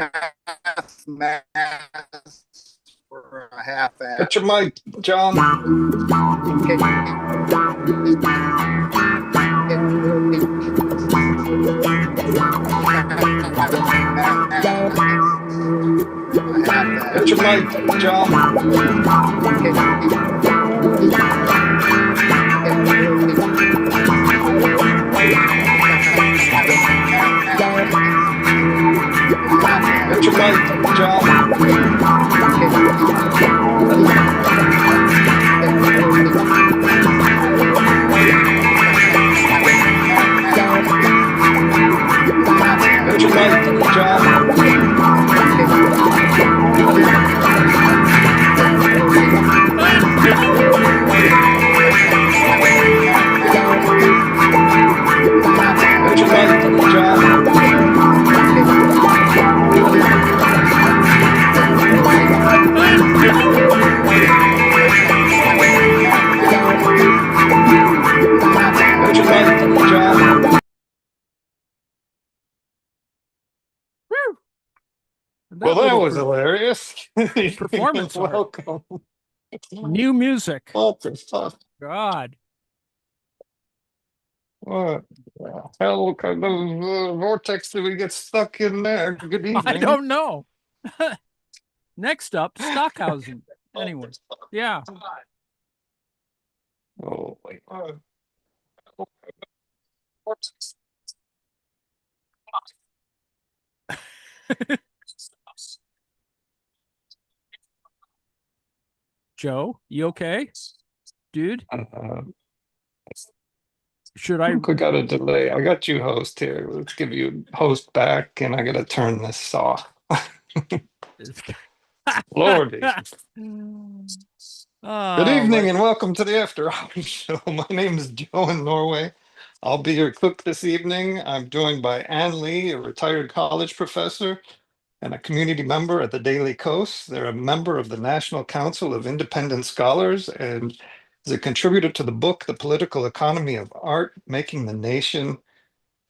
half mast or a half ass. Get your mic, John. Get your mic, John. Get your mic, John. Get your mic, John. Get your mic, John. Get your mic, John. Woo! Well, that little was hilarious. performance art. Welcome. New music. What the fuck? God. What the hell kind of vortex did we get stuck in there? Good evening. I don't know. Next up, Stockhausen. Anyway, yeah. Oh, wait. Vortex. Joe, you okay? Dude, Uh, should I? we got a delay. I got you host here. Let's give you host back, and I gotta turn this off. Lordy. Good evening and welcome to the After Hours Show. My name is Joe in Norway. I'll be your cook this evening. I'm joined by Ann Lee, a retired college professor and a community member at the Daily Coast. They're a member of the National Council of Independent Scholars and is a contributor to the book, The Political Economy of Art, Making the Nation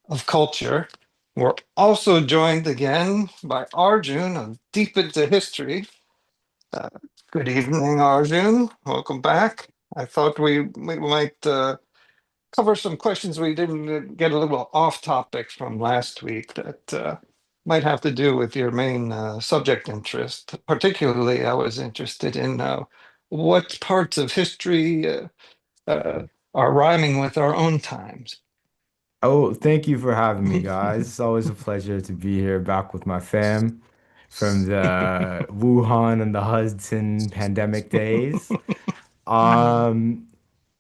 of Culture. We're also joined again by Arjun of Deep into History. Uh, Good evening, Arjun. Welcome back. I thought we might cover some questions we didn't get a little off topic from last week that might have to do with your main subject interest. Particularly, I was interested in what parts of history are rhyming with our own times. Oh, thank you for having me, guys. It's always a pleasure to be here back with my fam from the Wuhan and the Hudson pandemic days. Um,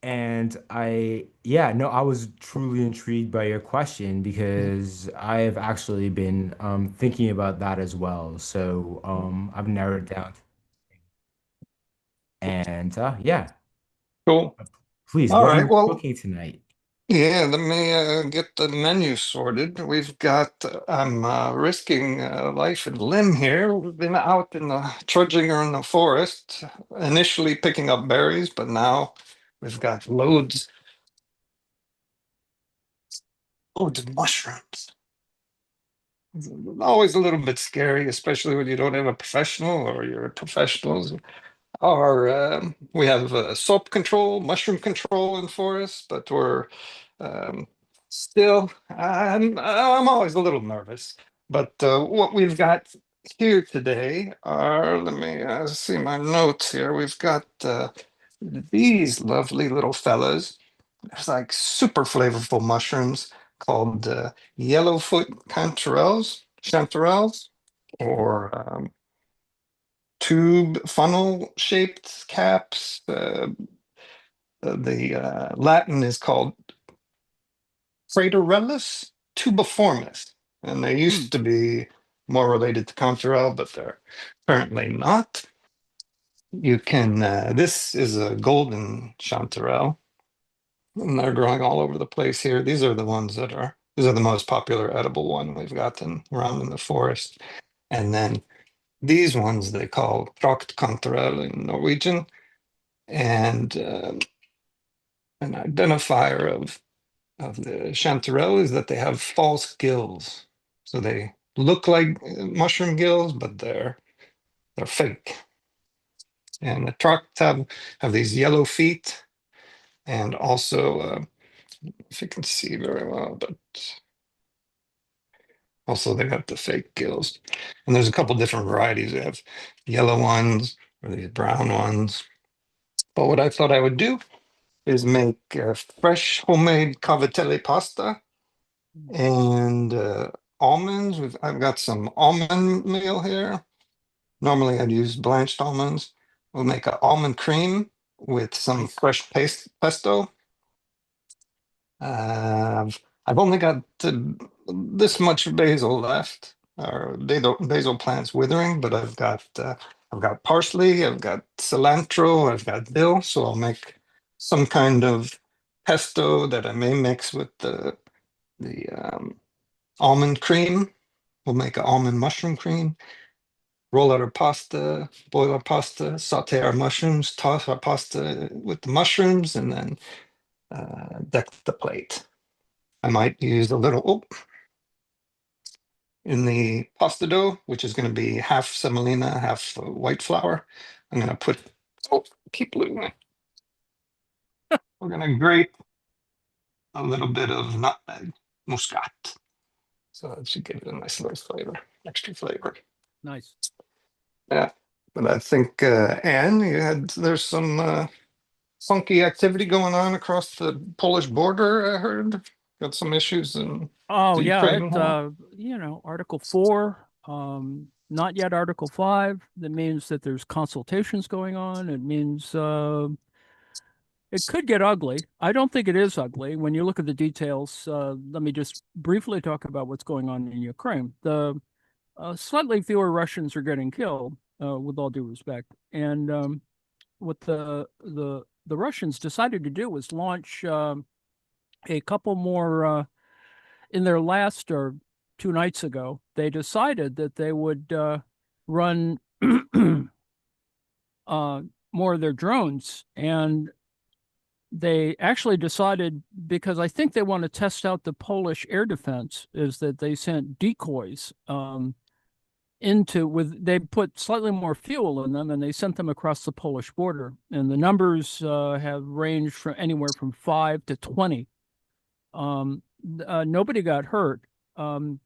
yeah, no, I was truly intrigued by your question because I have actually been thinking about that as well. So I've narrowed it down. And yeah, Cool. please, All what are right. you Well, cooking tonight? yeah, let me get the menu sorted. We've got, I'm risking life and limb here. We've been out in the trudging or in the forest, initially picking up berries, but now we've got loads of mushrooms. It's always a little bit scary, especially when you don't have a professional or you're professionals. We have soap control, mushroom control in forests, but we're um, still, I'm always a little nervous. But what we've got here today are, let me see my notes here. We've got these lovely little fellas. There's like super flavorful mushrooms called yellowfoot chanterelles, or tube funnel shaped caps. The Latin is called Fraterellus tubiformis, and they used to be more related to chanterelle, but they're currently not. You can, this is a golden chanterelle, and they're growing all over the place here. These are the ones these are the most popular edible one we've gotten around in the forest. And then these ones they call Trokt chanterelle in Norwegian, and an identifier of the chanterelle is that they have false gills. So they look like mushroom gills, but they're fake. And the trucks have these yellow feet, and also, if you can see very well, but also they got the fake gills. And there's a couple different varieties. They have yellow ones or these brown ones. But what I thought I would do is make fresh homemade cavatelli pasta and almonds. I've got some almond meal here. Normally I'd use blanched almonds. We'll make an almond cream with some fresh pesto. I've only got this much basil left, or basil plants withering, but I've got parsley, I've got cilantro, I've got dill, so I'll make some kind of pesto that I may mix with the almond cream. We'll make an almond mushroom cream. Roll out our pasta, boil our pasta, saute our mushrooms, toss our pasta with the mushrooms, and then deck the plate. I might use a little in the pasta dough, which is going to be half semolina, half white flour. I'm going to put, keep losing. We're going to grate a little bit of nutmeg, muscat. So that should give it a nice little flavor, extra flavor. Nice. Yeah, but I think, Anne, there's some funky activity going on across the Polish border, I heard. Got some issues in Oh the yeah, Ukraine war. Article 4, not yet Article 5. That means that there's consultations going on. It means it could get ugly. I don't think it is ugly. When you look at the details, let me just briefly talk about what's going on in Ukraine. The slightly fewer Russians are getting killed, with all due respect. And what the Russians decided to do was launch a couple more in their last, or 2 nights ago. They decided that they would run more of their drones, and they actually decided, because I think they want to test out the Polish air defense, is that they sent decoys they put slightly more fuel in them, and they sent them across the Polish border. And the numbers have ranged from anywhere from 5 to 20. Nobody got hurt. And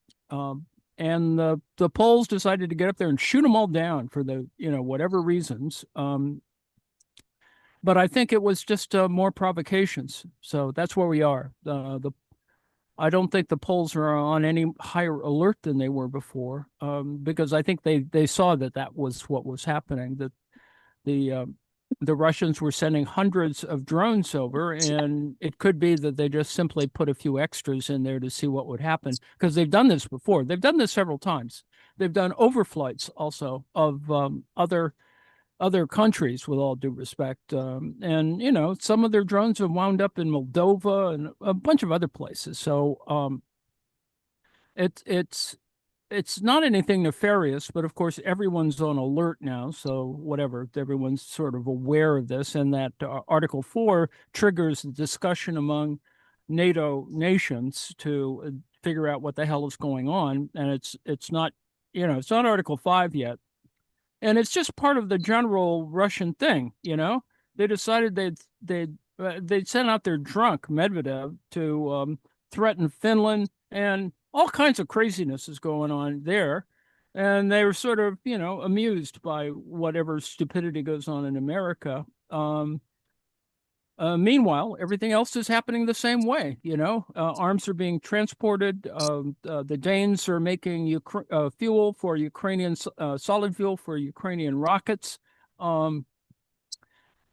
the Poles decided to get up there and shoot them all down for whatever reasons. But I think it was just more provocations. So that's where we are. I don't think the Poles are on any higher alert than they were before, because I think they saw that was what was happening, that the Russians were sending hundreds of drones over, and it could be that they just simply put a few extras in there to see what would happen, because they've done this before. They've done this several times. They've done overflights also of other countries, with all due respect. And some of their drones have wound up in Moldova and a bunch of other places. So it's not anything nefarious, but of course everyone's on alert now. So whatever, everyone's sort of aware of this, and that Article 4 triggers the discussion among NATO nations to figure out what the hell is going on. And it's not Article 5 yet. And it's just part of the general Russian thing. They decided they'd send out their drunk Medvedev to threaten Finland, and all kinds of craziness is going on there. And they were sort of, amused by whatever stupidity goes on in America. Meanwhile, everything else is happening the same way. Arms are being transported. The Danes are making fuel for Ukrainian solid fuel for Ukrainian rockets.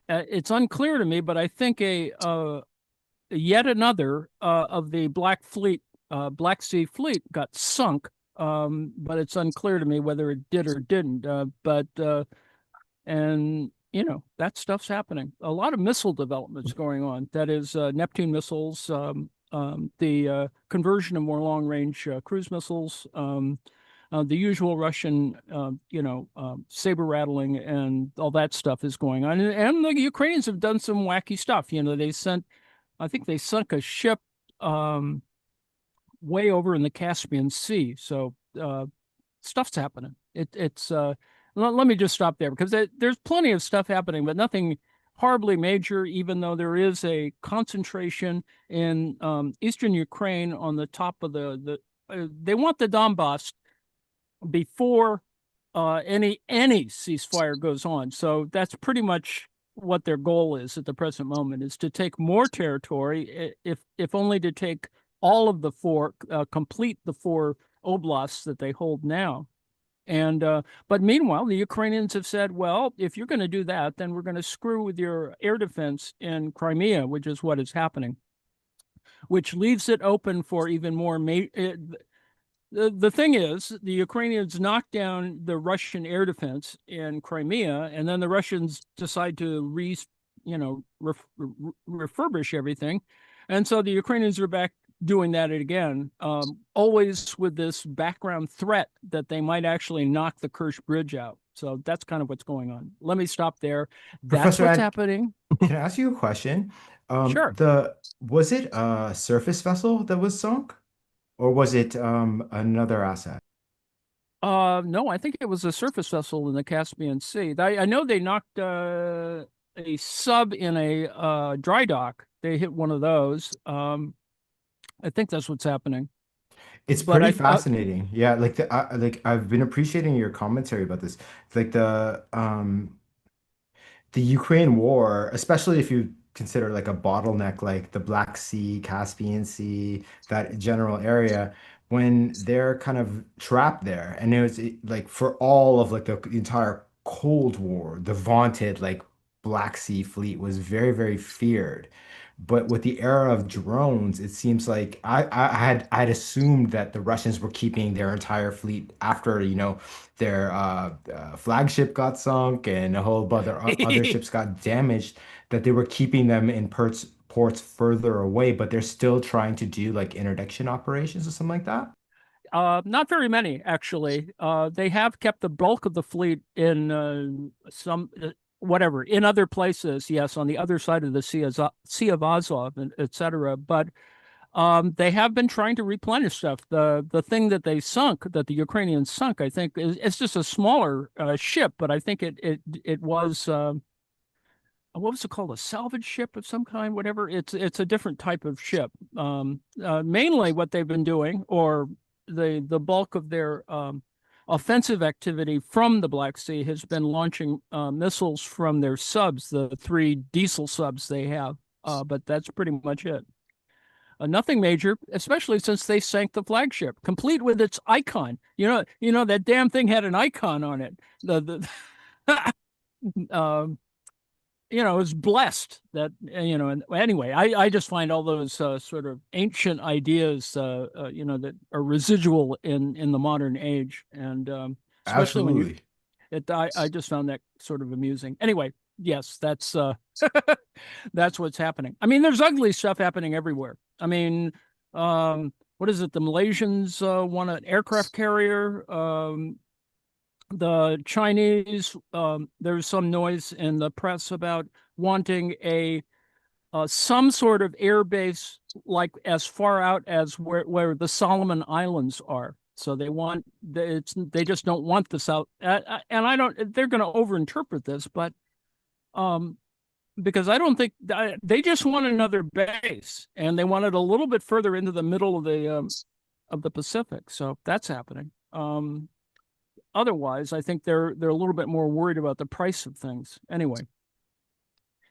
It's unclear to me, but I think yet another of the Black Sea Fleet got sunk. But it's unclear to me whether it did or didn't. That stuff's happening. A lot of missile developments going on. That is Neptune missiles, the conversion of more long-range cruise missiles, the usual Russian, saber rattling, and all that stuff is going on. And the Ukrainians have done some wacky stuff. I think they sunk a ship way over in the Caspian Sea. So stuff's happening. Let me just stop there because there's plenty of stuff happening, but nothing horribly major, even though there is a concentration in eastern Ukraine on the top of they want the Donbass before any ceasefire goes on. So that's pretty much what their goal is at the present moment, is to take more territory, if only to take all of the complete the 4 oblasts that they hold now. And but meanwhile, the Ukrainians have said, well, if you're going to do that, then we're going to screw with your air defense in Crimea, which is what is happening, which leaves it open for even more. The thing is, the Ukrainians knocked down the Russian air defense in Crimea, and then the Russians decide to refurbish everything, and so the Ukrainians are back doing that again, always with this background threat that they might actually knock the Kerch Bridge out. So that's kind of what's going on. Let me stop there. That's Professor, what's happening. Can I ask you a question? Sure. Was it a surface vessel that was sunk, or was it another asset? No, I think it was a surface vessel in the Caspian Sea. I know they knocked a sub in a dry dock. They hit one of those. I think that's what's happening. It's But pretty fascinating. Yeah, like I've been appreciating your commentary about this. Like the Ukraine war, especially if you consider like a bottleneck like the Black Sea, Caspian Sea, that general area, when they're kind of trapped there. And like for all of like the entire Cold War, the vaunted like Black Sea fleet was very, very feared. But with the era of drones, it seems like I'd assumed that the Russians were keeping their entire fleet after, their flagship got sunk and a whole bunch of other ships got damaged, that they were keeping them in ports further away, but they're still trying to do like interdiction operations or something like that. Not very many, actually. They have kept the bulk of the fleet in in other places, yes, on the other side of the Sea of Azov, et cetera. But they have been trying to replenish stuff. The thing that the Ukrainians sunk, I think, it's just a smaller ship, but I think it was what was it called? A salvage ship of some kind, whatever. It's a different type of ship. Mainly what they've been doing, or the bulk of their offensive activity from the Black Sea has been launching missiles from their subs, the 3 diesel subs they have. But that's pretty much it. Nothing major, especially since they sank the flagship, complete with its icon. That damn thing had an icon on it. Is blessed that, and anyway, I just find all those sort of ancient ideas, that are residual in the modern age. And especially Absolutely. I just found that sort of amusing. Anyway, yes, that's that's what's happening. I mean, there's ugly stuff happening everywhere. I mean, what is it? The Malaysians want an aircraft carrier. The Chinese, there's some noise in the press about wanting some sort of air base, like as far out as where the Solomon Islands are. So they just don't want the South. And they're going to overinterpret this, but because I don't think they just want another base, and they want it a little bit further into the middle of the Pacific. So that's happening. Otherwise, I think they're a little bit more worried about the price of things. Anyway,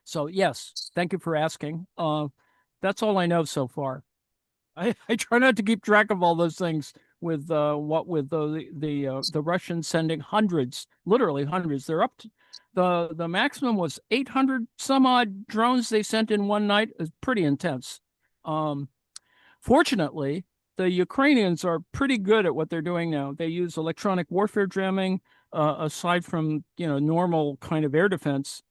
so yes, thank you for asking. That's all I know so far. I try not to keep track of all those things with the Russians sending hundreds, literally hundreds. They're up to the maximum was 800 some odd drones they sent in one night. It's pretty intense. Fortunately, the Ukrainians are pretty good at what they're doing now. They use electronic warfare jamming, aside from normal kind of air defense.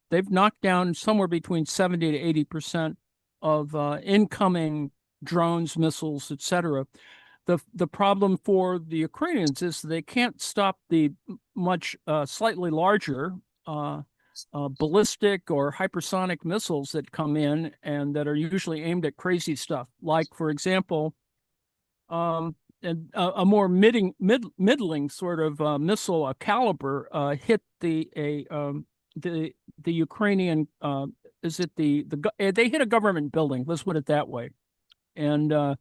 They've knocked down somewhere between 70 to 80% of incoming drones, missiles, etc. The problem for the Ukrainians is they can't stop the much slightly larger ballistic or hypersonic missiles that come in and that are usually aimed at crazy stuff. Like, for example, a more middling sort of missile, a caliber, hit the Ukrainian. Is it they hit a government building? Let's put it that way, and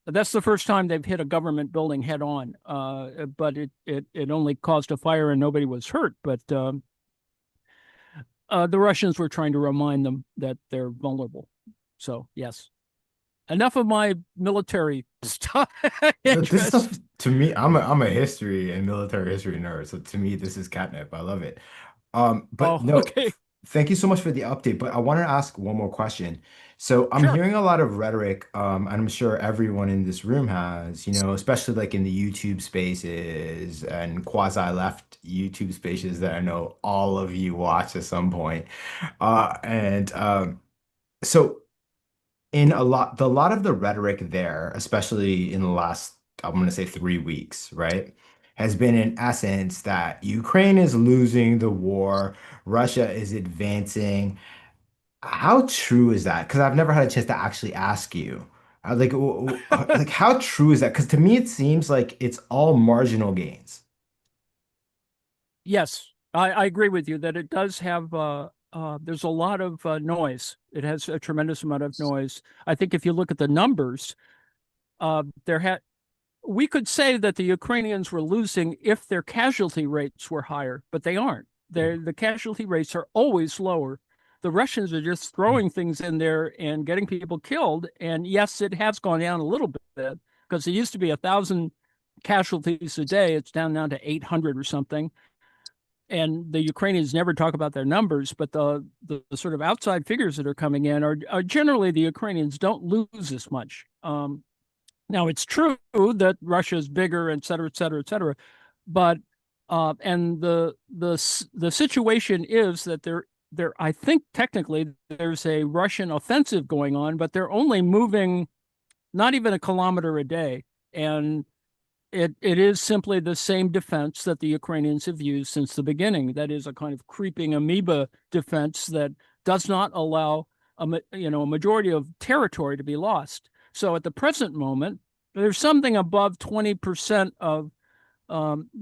that's the first time they've hit a government building head on. But it only caused a fire and nobody was hurt. But the Russians were trying to remind them that they're vulnerable. So yes. Enough of my military stuff. But this stuff to me, I'm a history and military history nerd, so to me this is catnip. I love it. But no, okay. thank you so much for the update. But I want to ask one more question. So I'm Sure. hearing a lot of rhetoric, and I'm sure everyone in this room has, especially like in the YouTube spaces and quasi-left YouTube spaces that I know all of you watch at some point. And so in a lot of the rhetoric there, especially in the last, I'm going to say 3 weeks, right, has been in essence that Ukraine is losing the war, Russia is advancing. How true is that? Because I've never had a chance to actually ask you. Like how true is that? Because to me, it seems like it's all marginal gains. Yes, I agree with you that it does have. There's a lot of noise. It has a tremendous amount of noise. I think if you look at the numbers, we could say that the Ukrainians were losing if their casualty rates were higher, but they aren't. The casualty rates are always lower. The Russians are just throwing things in there and getting people killed. And yes, it has gone down a little bit because it used to be 1,000 casualties a day. It's down now to 800 or something. And the Ukrainians never talk about their numbers, but the sort of outside figures that are coming in are generally the Ukrainians don't lose as much. Now, it's true that Russia is bigger, et cetera, et cetera, et cetera. But and the situation is that I think technically there's a Russian offensive going on, but they're only moving not even a kilometer a day. And it is simply the same defense that the Ukrainians have used since the beginning. That is a kind of creeping amoeba defense that does not allow a majority of territory to be lost. So at the present moment, there's something above 20% of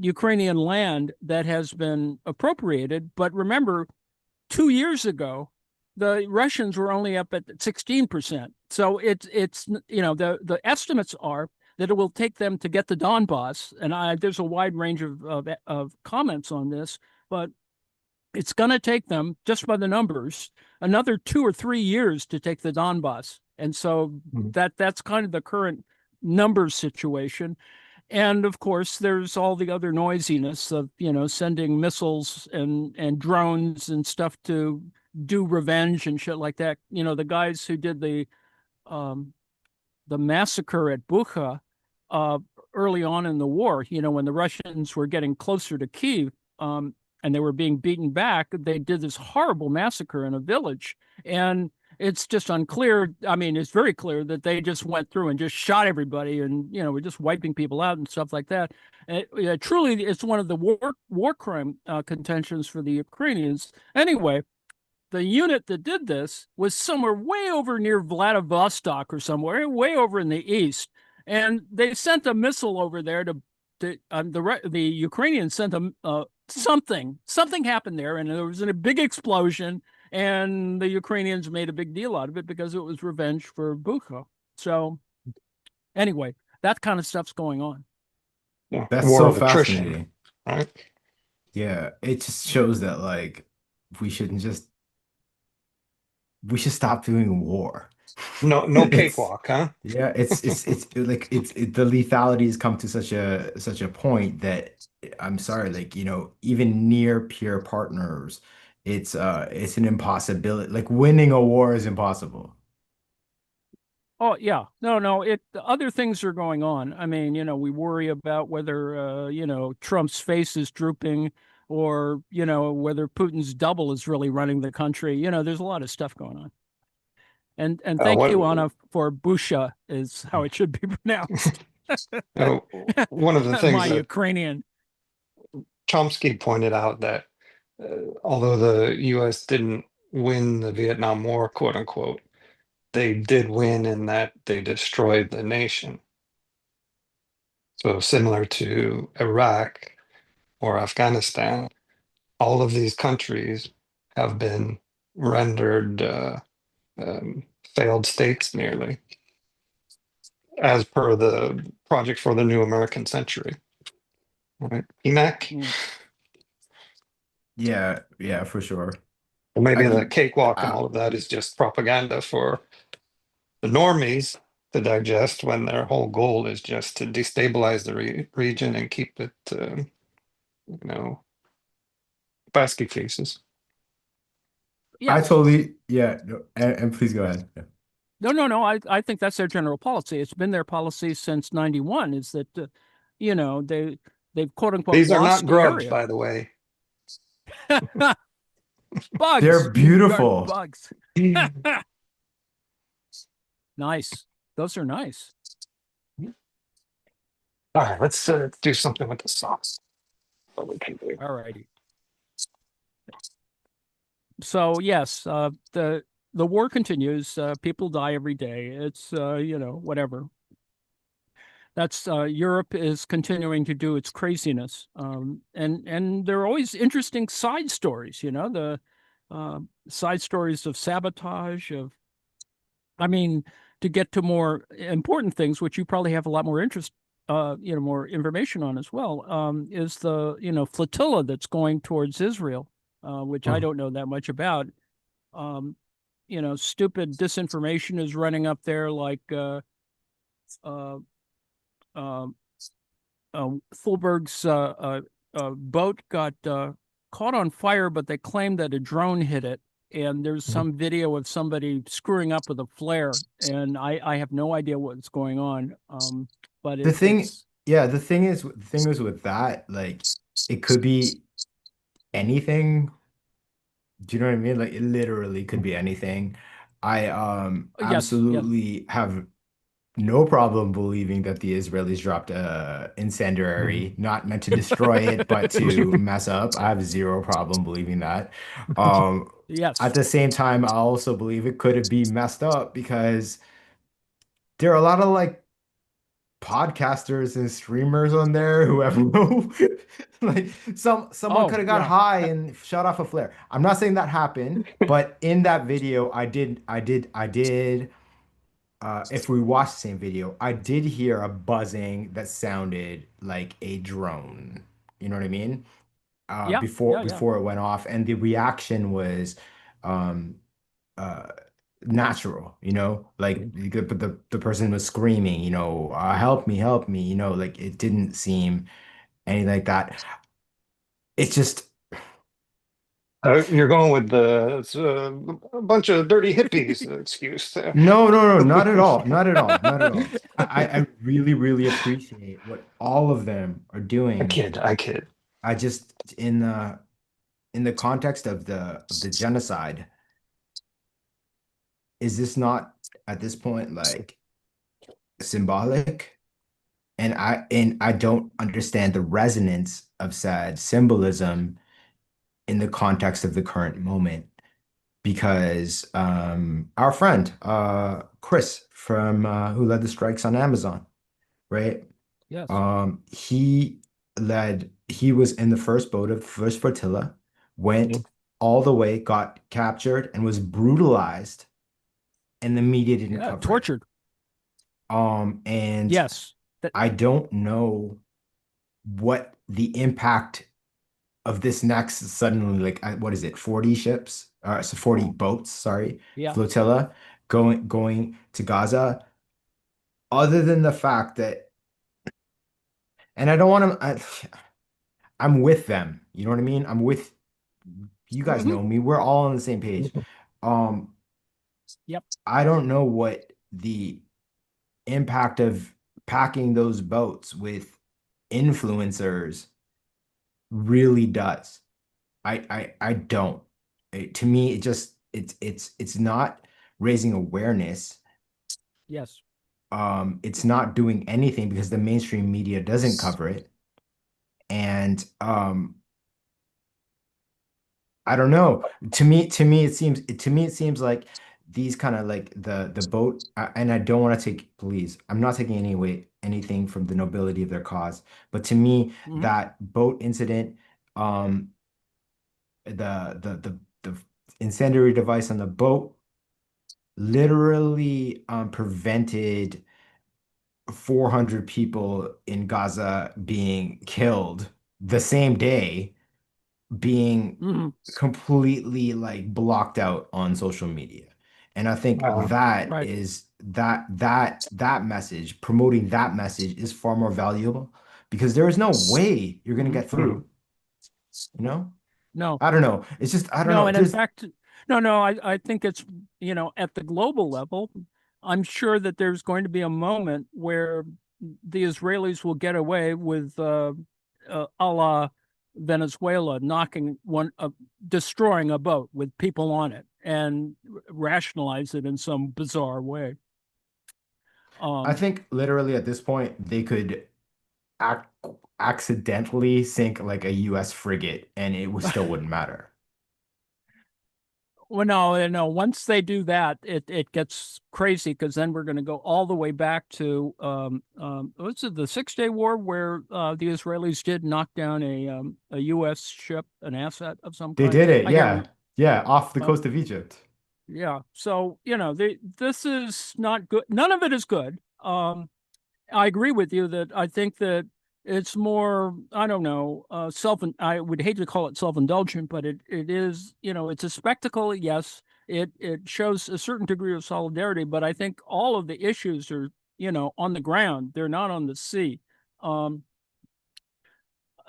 Ukrainian land that has been appropriated. But remember, 2 years ago, the Russians were only up at 16%. So it's the estimates are that it will take them to get the Donbass, and there's a wide range of comments on this, but it's going to take them, just by the numbers, another 2 or 3 years to take the Donbass. And so that's kind of the current numbers situation. And of course, there's all the other noisiness of, sending missiles and drones and stuff to do revenge and shit like that. The guys who did the massacre at Bucha early on in the war, when the Russians were getting closer to Kyiv, and they were being beaten back, they did this horrible massacre in a village. And it's just unclear. I mean, it's very clear that they just went through and just shot everybody and, were just wiping people out and stuff like that. And truly, it's one of the war crime contentions for the Ukrainians. Anyway, the unit that did this was somewhere way over near Vladivostok or somewhere, way over in the east. And they sent a missile over there the Ukrainians sent something happened there, and there was a big explosion, and the Ukrainians made a big deal out of it because it was revenge for Bucha. So anyway, that kind of stuff's going on. Yeah, That's war so of attrition, fascinating. right? Yeah, it just shows that like we should stop doing war. No It's cakewalk, huh? yeah, the lethality has come to such a point that I'm sorry, like, even near peer partners, it's an impossibility. Like winning a war is impossible. Oh yeah, no. Other things are going on. I mean, we worry about whether Trump's face is drooping, or whether Putin's double is really running the country. There's a lot of stuff going on. And thank you, Anna, for Busha is how it should be pronounced. One of the things My that Ukrainian. Chomsky pointed out that although the U.S. didn't win the Vietnam War, quote unquote, they did win in that they destroyed the nation. So similar to Iraq or Afghanistan, all of these countries have been rendered failed states nearly, as per the Project for the New American Century, right? EMAC. Mm. Yeah, yeah, for sure. Or I maybe the mean, cakewalk and uh, all of that is just propaganda for the normies to digest when their whole goal is just to destabilize the region and keep it, you know, basket cases. I Yes. totally, yeah, no, and please go ahead. Yeah. No. I think that's their general policy. It's been their policy since 91 is that, they've quote unquote These are lost not the grubs, area. by the way. Bugs. They're You are beautiful. bugs. Nice. Those are nice. All right, let's do something with the sauce. What we can do. All righty. So yes, the war continues. People die every day. It's whatever. That's Europe is continuing to do its craziness, and there are always interesting side stories. The side stories of sabotage. I mean, to get to more important things, which you probably have a lot more interest, more information on as well, is the flotilla that's going towards Israel, which I don't know that much about. Um, Stupid disinformation is running up there like uh, uh, Fulberg's boat got caught on fire, but they claimed that a drone hit it. And there's some video of somebody screwing up with a flare, and I have no idea what's going on. But The thing, it's yeah, the thing is with that, like, it could be anything. Do you know what I mean? Like, it literally could be anything. I yes, yes. absolutely have no problem believing that the Israelis dropped a incendiary, not meant to destroy it, but to mess up. I have zero problem believing that. Um, at Yes. the same time, I also believe it could be messed up because there are a lot of like podcasters and streamers on there who have no like someone could Oh, have got yeah. high and shut off a flare. I'm not saying that happened, but in that video, I did if we watch the same video, I did hear a buzzing that sounded like a drone. You know what I mean? Yeah, Before yeah, yeah. before it went off, and the reaction was um uh natural, like the person was screaming, help me, like it didn't seem anything like that. It's just You're going with the it's, a bunch of dirty hippies excuse there. no, no, no, not at all, not at all, not at all. I really, really appreciate what all of them are I doing. kid, I kid. I just in the context of the genocide, is this not at this point like symbolic? And I don't understand the resonance of said symbolism in the context of the current moment because our friend Chris from who led the strikes on Amazon, right? Yes. He was in the first boat of the first flotilla, went all the way, got captured, and was brutalized, and the media didn't Yeah. cover it. Tortured. And Yes. That. I don't know what the impact of this next suddenly, like, what is it, 40 ships? So 40 boats, sorry, Yeah. flotilla going to Gaza, other than the fact that, and I don't want to, I'm with them. You know what I mean? I'm with you guys Hmm. know me. We're all on the same page. Um, Yep. I don't know what the impact of packing those boats with influencers really does. I don't. To me, it's not raising awareness. Yes. It's not doing anything because the mainstream media doesn't cover it. And I don't know. To me it seems like these kind of like the boat and I don't want to take please. I'm not taking any anything from the nobility of their cause. But to me, Mhm. that boat incident, um, the incendiary device on the boat literally prevented 400 people in Gaza being killed the same day, being Mhm. completely like blocked out on social media. And I think Wow. that Right. is that message, promoting that message is far more valuable because there is no way you're gonna Mhm. get Mhm. through, you know? No. I don't know. It's just I don't No, know. and in There's fact, no, I think it's, at the global level, I'm sure that there's going to be a moment where the Israelis will get away with, a la Venezuela, destroying a boat with people on it and rationalize it in some bizarre way. I Um, think literally at this point they could ac accidentally sink like a US frigate and it would still wouldn't matter. Well, no, no. Once they do that, it gets crazy because then we're going to go all the way back to what's it, the 6 Day War, where the Israelis did knock down a U.S. ship, an asset of some They kind. did it, I can't yeah. remember. Yeah, off the Uh, coast of Egypt. yeah. So this is not good. None of it is good. I agree with you that I think that it's more, I don't know, I would hate to call it self-indulgent, but it is, it's a spectacle, yes. It shows a certain degree of solidarity, but I think all of the issues are, on the ground. They're not on the sea. Um,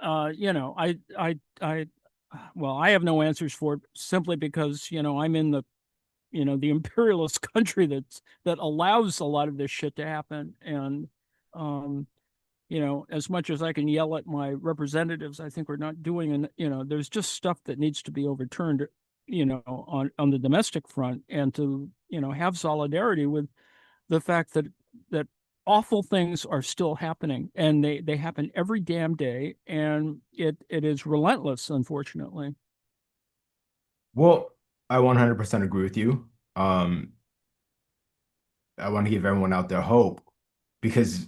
I well, I have no answers for it simply because, I'm in the imperialist country that allows a lot of this shit to happen. And um as much as I can yell at my representatives, I think we're not doing, and there's just stuff that needs to be overturned, on the domestic front, and to, have solidarity with the fact that awful things are still happening, and they happen every damn day, and it is relentless, unfortunately. Well, I 100% agree with you. Um, I want to give everyone out there hope because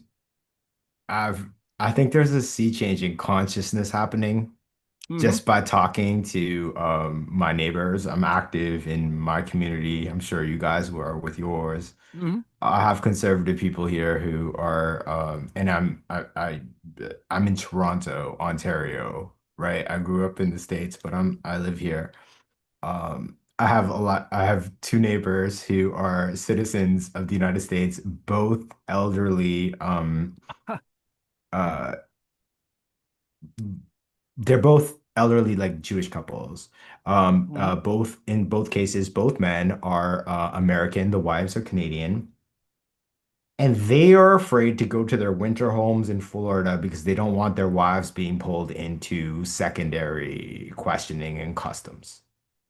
I've I think there's a sea change in consciousness happening Hmm. just by talking to my neighbors. I'm active in my community. I'm sure you guys were with yours. Hmm. I have conservative people here who are, and I'm in Toronto, Ontario, right? I grew up in the States, but I live here. I have two neighbors who are citizens of the United States, both elderly, uh, they're both elderly, like Jewish couples. Hmm. Both in both cases, both men are American. The wives are Canadian. And they are afraid to go to their winter homes in Florida because they don't want their wives being pulled into secondary questioning and customs.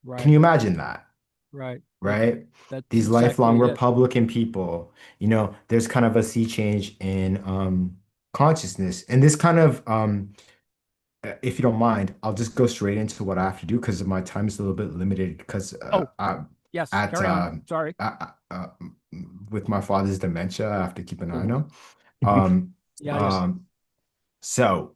Can Right. you imagine that? Right. Right? That's These lifelong exactly it. Republican people, there's kind of a sea change in consciousness. And this kind of if you don't mind, I'll just go straight into what I have to do because my time is a little bit limited because Oh, I'm yes, at carry on. Sorry. with my father's dementia, I have to keep an eye on Mhm. him. Um, Yeah, yeah. um, so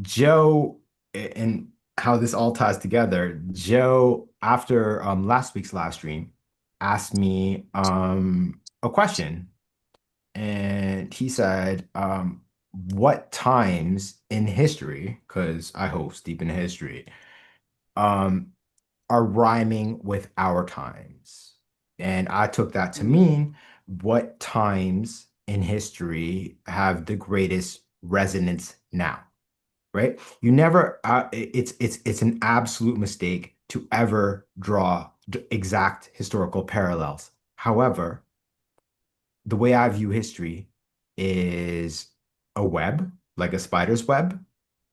Joe and how this all ties together. Joe, after last week's live stream, asked me a question, and he said, what times in history, because I host Deep in History, um, are rhyming with our times? And I took that to Mhm. mean what times in history have the greatest resonance now, right? You never, it's an absolute mistake to ever draw exact historical parallels. However, the way I view history is a web, like a spider's web,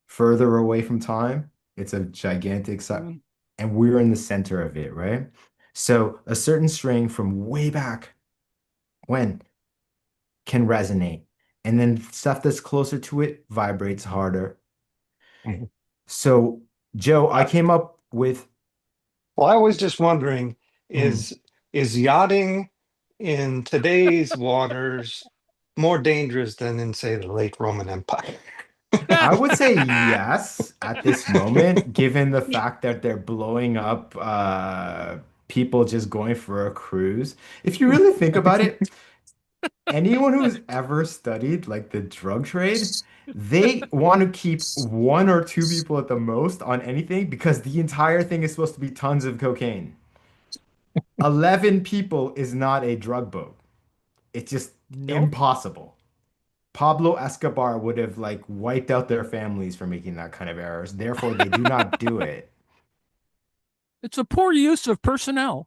further away from time. It's a gigantic, Mhm. and we're in the center of it, right? So a certain string from way back when can resonate, and then stuff that's closer to it vibrates harder. So, Joe, I came up with, Well, I was just wondering, mm, is yachting in today's waters more dangerous than in, say, the late Roman Empire? I would say yes at this moment, given the fact that they're blowing up people just going for a cruise. If you really think about it, anyone who's ever studied like the drug trade, they want to keep one or two people at the most on anything because the entire thing is supposed to be tons of cocaine. 11 people is not a drug boat. It's just Nope. impossible. Pablo Escobar would have like wiped out their families for making that kind of errors. Therefore, they do not do it. It's a poor use of personnel,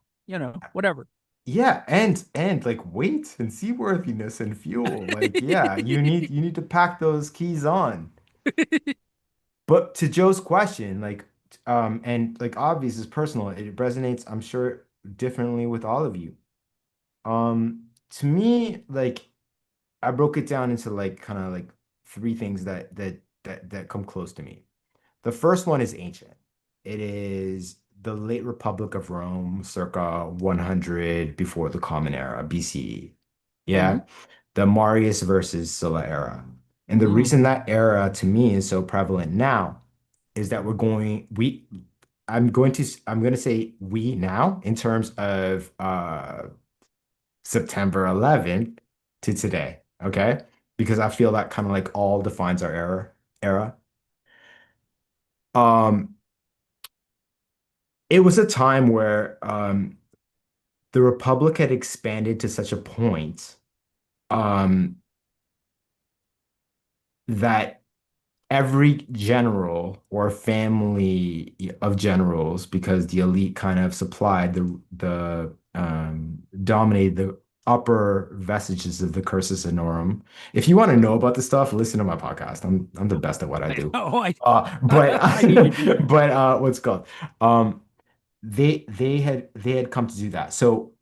whatever. Yeah, and like weight and seaworthiness and fuel. Like, yeah, you need to pack those keys on. But to Joe's question, like, and like obvious is personal. It resonates, I'm sure, differently with all of you. To me, like, I broke it down into like kind of like three things that come close to me. The first one is ancient. It is the late Republic of Rome, circa 100 before the Common Era, BCE. Hmm. Yeah, the Marius versus Sulla era. And the Mm. reason that era to me is so prevalent now is that I'm going to say we now in terms of September 11th to today, okay? Because I feel that kind of like all defines our era. Um, it was a time where the Republic had expanded to such a point um, that every general or family of generals, because the elite kind of supplied the dominated the upper vestiges of the cursus honorum. If you want to know about this stuff, listen to my podcast. I'm the best at what I I do. know. But I need to do that. but what's it called? Um, they had come to do that. So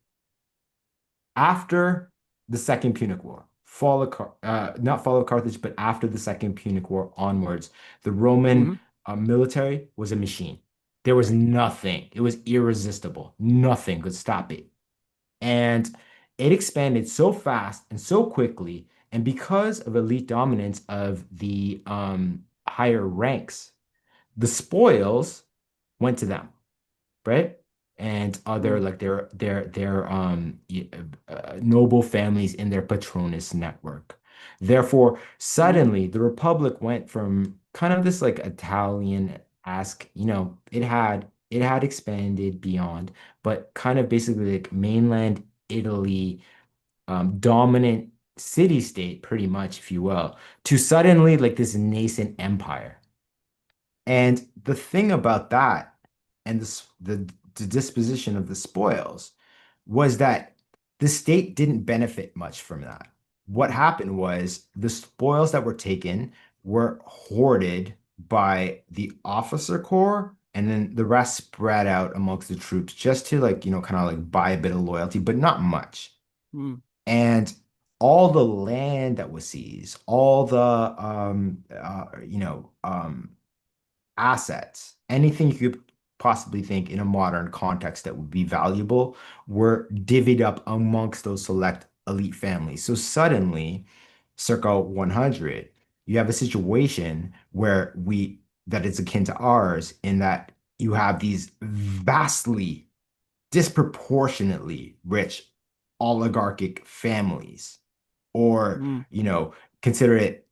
after the Second Punic War, not fall of Carthage, but after the Second Punic War onwards, the Roman Hmm. military was a machine. There was Right. nothing. It was irresistible. Nothing could stop it. And it expanded so fast and so quickly. And because of elite dominance of the higher ranks, the spoils went to them, right? And other Mm. like noble families in their patronus network. Therefore, Mm. suddenly the Republic went from kind of this like Italian-esque, it had expanded beyond, but kind of basically like mainland Italy, dominant city-state, pretty much, if you will, to suddenly like this nascent empire. And the thing about that and the disposition of the spoils was that the state didn't benefit much from that. What happened was the spoils that were taken were hoarded by the officer corps, and then the rest spread out amongst the troops just to like, kind of like buy a bit of loyalty, but not much. Mm. And all the land that was seized, all the assets, anything you could possibly think in a modern context that would be valuable, were divvied up amongst those select elite families. So suddenly, circa 100, you have a situation where that is akin to ours in that you have these vastly, disproportionately rich oligarchic families, or, Mm. consider it,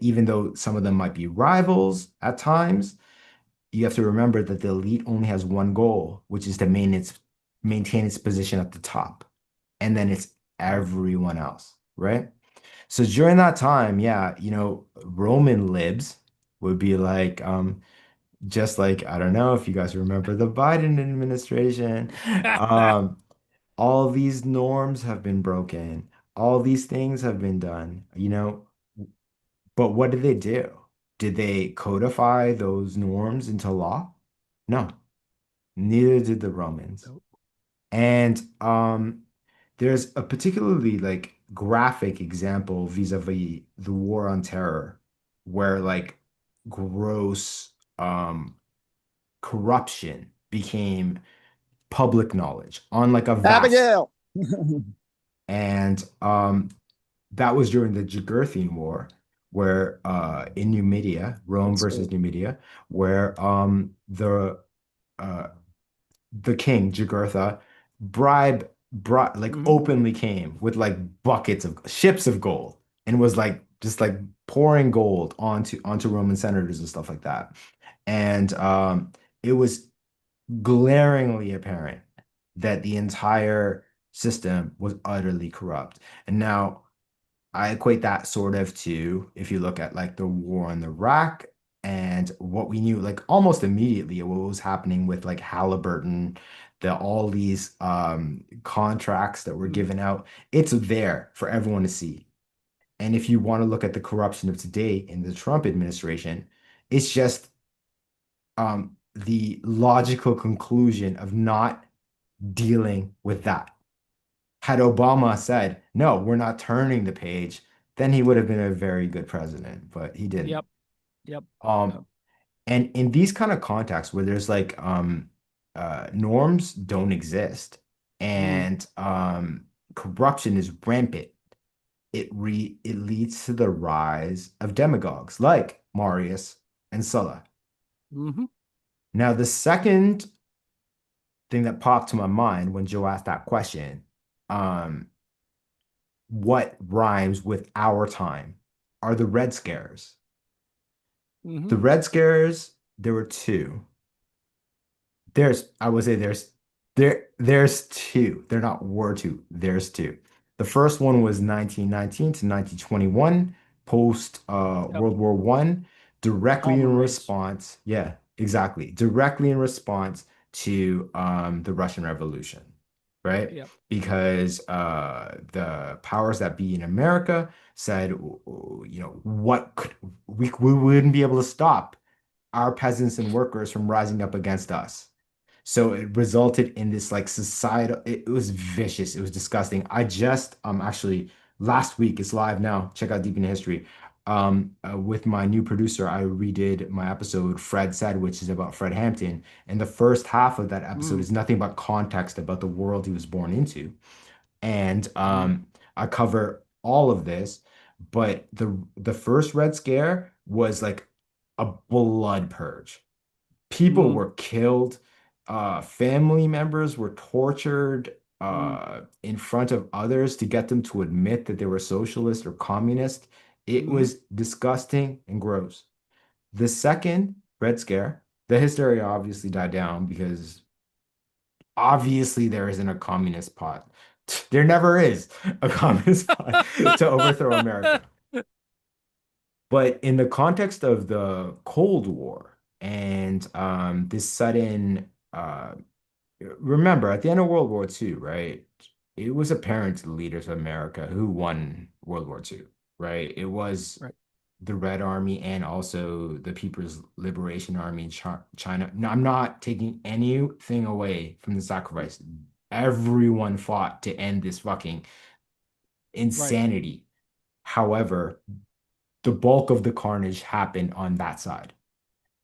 even though some of them might be rivals at times, you have to remember that the elite only has one goal, which is to maintain its position at the top. And then it's Right. everyone else, right? So during that time, yeah, Roman libs would be like, just like, I don't know if you guys remember the Biden administration. Um, all these norms have been broken. All these things have been done. But what did they do? Did they codify those norms into law? No, neither did the Romans. Nope. And there's a particularly like graphic example vis-a-vis the War on Terror, where like gross corruption became public knowledge on like a vast Abigail. and that was during the Jugurthine War, where in Numidia, Rome That's versus good. Numidia, where uh the king Jugurtha brought like Hmm. openly came with like buckets of ships of gold and was like just like pouring gold onto Roman senators and stuff like that. And it was glaringly apparent that the entire system was utterly corrupt. And now I equate that sort of to if you look at like the war in Iraq and what we knew like almost immediately what was happening with like Halliburton, all these contracts that were Hmm. given out, it's there for everyone to see. And if you want to look at the corruption of today in the Trump administration, it's just the logical conclusion of not dealing with that. Had Obama said, no, we're not turning the page, then he would have been a very good president, but he didn't. Yep. Yep. Um, Yep. and in these kind of contexts where there's like norms don't exist Mm. and corruption is rampant, it leads to the rise of demagogues like Marius and Sulla. Hmm. Now, the second thing that popped to my mind when Joe asked that question, um, what rhymes with our time are the Red Scares. Hmm. The Red Scares, there were two. I would say there's two. They're not were two. There's two. The first one was 1919 to 1921, post Yep. World War One, directly in Almond raids. response. Yeah, exactly. Directly in response to the Russian Revolution, right? Yep. Because the powers that be in America said, you know, we wouldn't be able to stop our peasants and workers from rising up against us. So it resulted in this like societal, it was vicious. It was disgusting. I just actually last week, it's live now. Check out Deep in History. With my new producer, I redid my episode Fred Said, which is about Fred Hampton. And the first half of that episode Mm. is nothing but context about the world he was born into. And Mm. I cover all of this, but the first Red Scare was like a blood purge. People Mm. were killed, family members were tortured Mm. in front of others to get them to admit that they were socialist or communist. It Hmm. was disgusting and gross. The second Red Scare, the hysteria obviously died down because obviously there isn't a communist pot. There never is a communist pot to overthrow America. But in the context of the Cold War and this sudden, remember at the end of World War II, right? It was apparent to the leaders of America who won World War II, right? It was Right. the Red Army and also the People's Liberation Army in China. No, I'm not taking anything away from the sacrifice. Everyone fought to end this fucking Right. insanity. However, the bulk of the carnage happened on that side.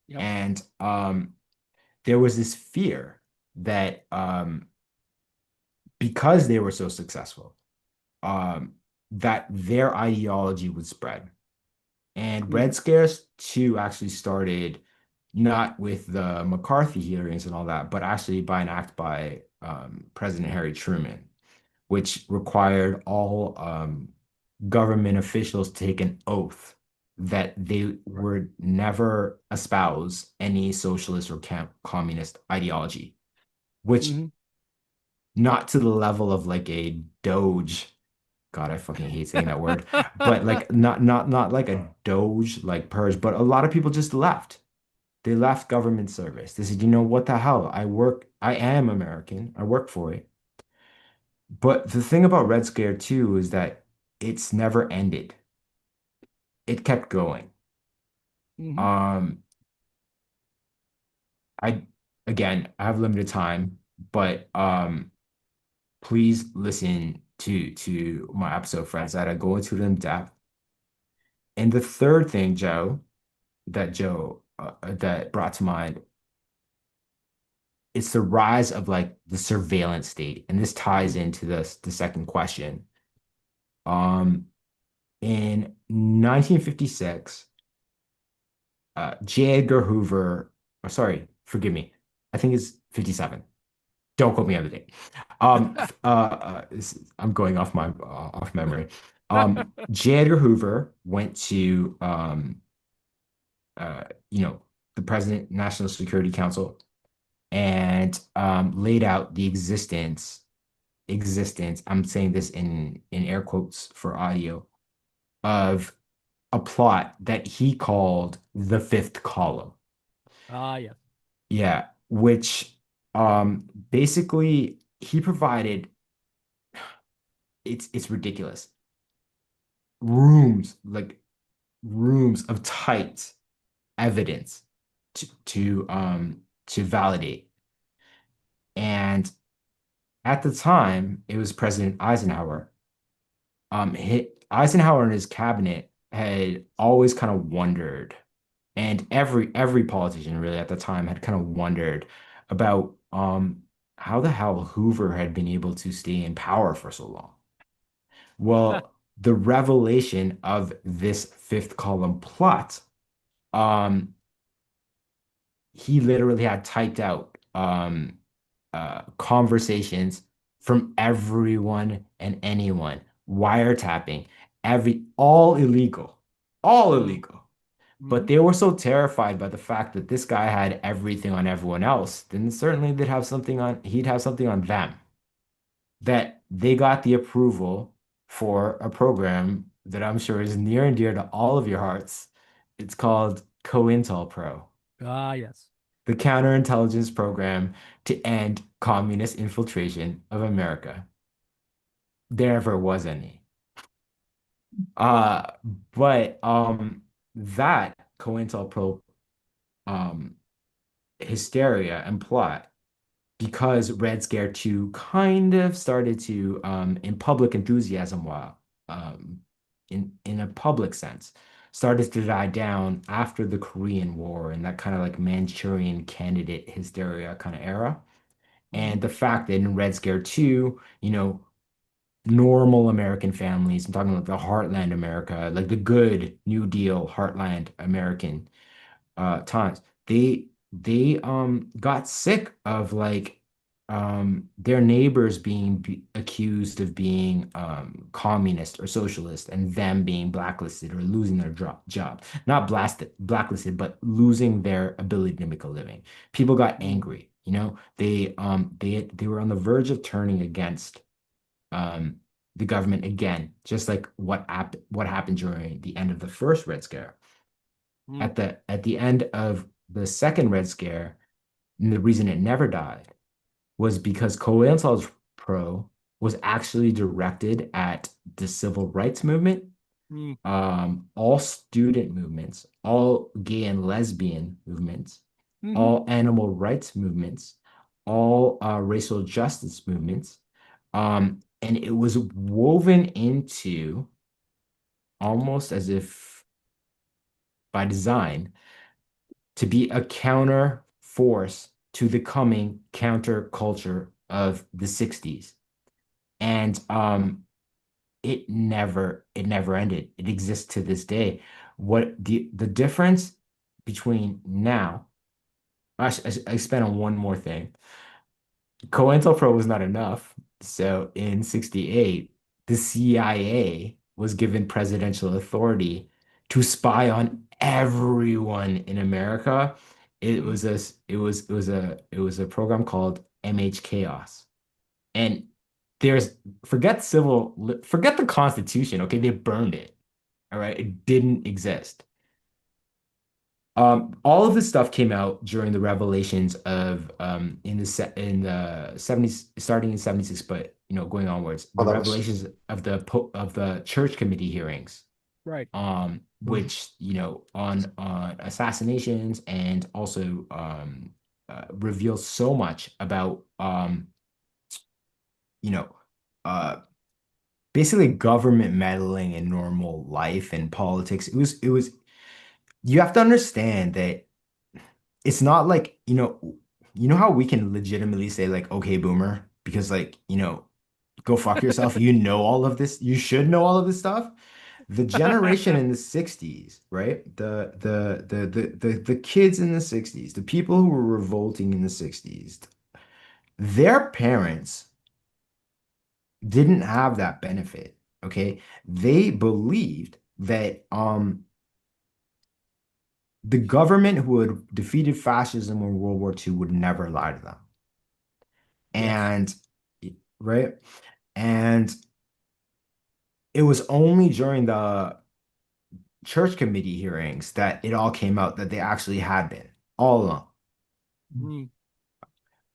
Yep. And there was this fear that because they were so successful, um, that their ideology would spread. And Hmm. Red Scares 2 actually started not with the McCarthy hearings and all that, but actually by an act by President Harry Truman, which required all government officials to take an oath that they Right. would never espouse any socialist or communist ideology, which Hmm. not to the level of like a doge. God, I fucking hate saying that word. But like not like a doge like purge, but a lot of people just left. They left government service. They said, you know what the hell? I am American. I work for it. But the thing about Red Scare too is that it's never ended. It kept going. Hmm. Um, I again, I have limited time, but please listen to my episode, friends, that I go into it in depth. And the third thing, Joe, that brought to mind, it's the rise of like the surveillance state, and this ties Hmm. into the second question. Um, in 1956, J. Edgar Hoover, oh, sorry, forgive me. I think it's 57. Don't quote me on the date. I'm going off my off memory. J. Edgar Hoover went to you know, the President National Security Council and laid out the existence, I'm saying this in air quotes for audio, of a plot that he called the fifth column. Ah, yes. Yeah, which basically he provided, it's ridiculous. Rooms, like rooms of tight evidence to validate. And at the time, it was President Eisenhower. Eisenhower and his cabinet had always kind of wondered, and every politician really at the time had kind of wondered about how the hell Hoover had been able to stay in power for so long. Well, the revelation of this fifth column plot, um, he literally had typed out conversations from everyone and anyone, wiretapping, all Mm, illegal. But mhm. they were so terrified by the fact that this guy had everything on everyone else, then certainly he'd have something on them. That they got the approval for a program that I'm sure is near and dear to all of your hearts. It's called COINTELPRO, Ah, yes. the counterintelligence program to end communist infiltration of America. There ever was any. Uh, but that COINTELPRO um hysteria and plot, because Red Scare 2 kind of started to in public enthusiasm, while in a public sense started to die down after the Korean War and that kind of like Manchurian candidate hysteria kind of era. And Mhm. the fact that in Red Scare 2, normal American families, I'm talking about the Heartland America, like the good New Deal Heartland American times, they got sick of like their neighbors being accused of being communist or socialist and them being blacklisted or losing their job. Not blacklisted, but losing their ability to make a living. People got Mm, angry, they were on the verge of turning against um the government again, just like what happened during the end of the first Red Scare. mm, At the end of the second Red Scare, and the reason it never died was because COINTELPRO was actually directed at the civil rights movement, mm, all student movements, all gay and lesbian movements, mhm, all animal rights movements, all racial justice movements, and it was woven into, almost as if by design, to be a counter force to the coming counterculture of the 60s. And it never ended. It exists to this day. What the difference between now, I spent on one more thing. COINTELPRO was not enough. So in 68, the CIA was given presidential authority to spy on everyone in America. It mm. was a it was a program called MH Chaos. And there's forget the Constitution, okay? They burned it. All right. It didn't exist. All of this stuff came out during the revelations of in the 70s, starting in 76, but going onwards, Oh, the that was. revelations of the church committee hearings, Right. Mhm. which on assassinations, and also reveal so much about you know uh basically government meddling in normal life and politics. It was you have to understand that it's not like, how we can legitimately say like, okay, boomer, because like, go fuck yourself. You know all of this. You should know all of this stuff. The generation in the 60s, right? The kids in the 60s, the people who were revolting in the 60s, their parents didn't have that benefit. Okay. They believed that the government who had defeated fascism in World War II would never lie to them. Yes. And right. And it was only during the church committee hearings that it all came out that they actually had been all along. Mm.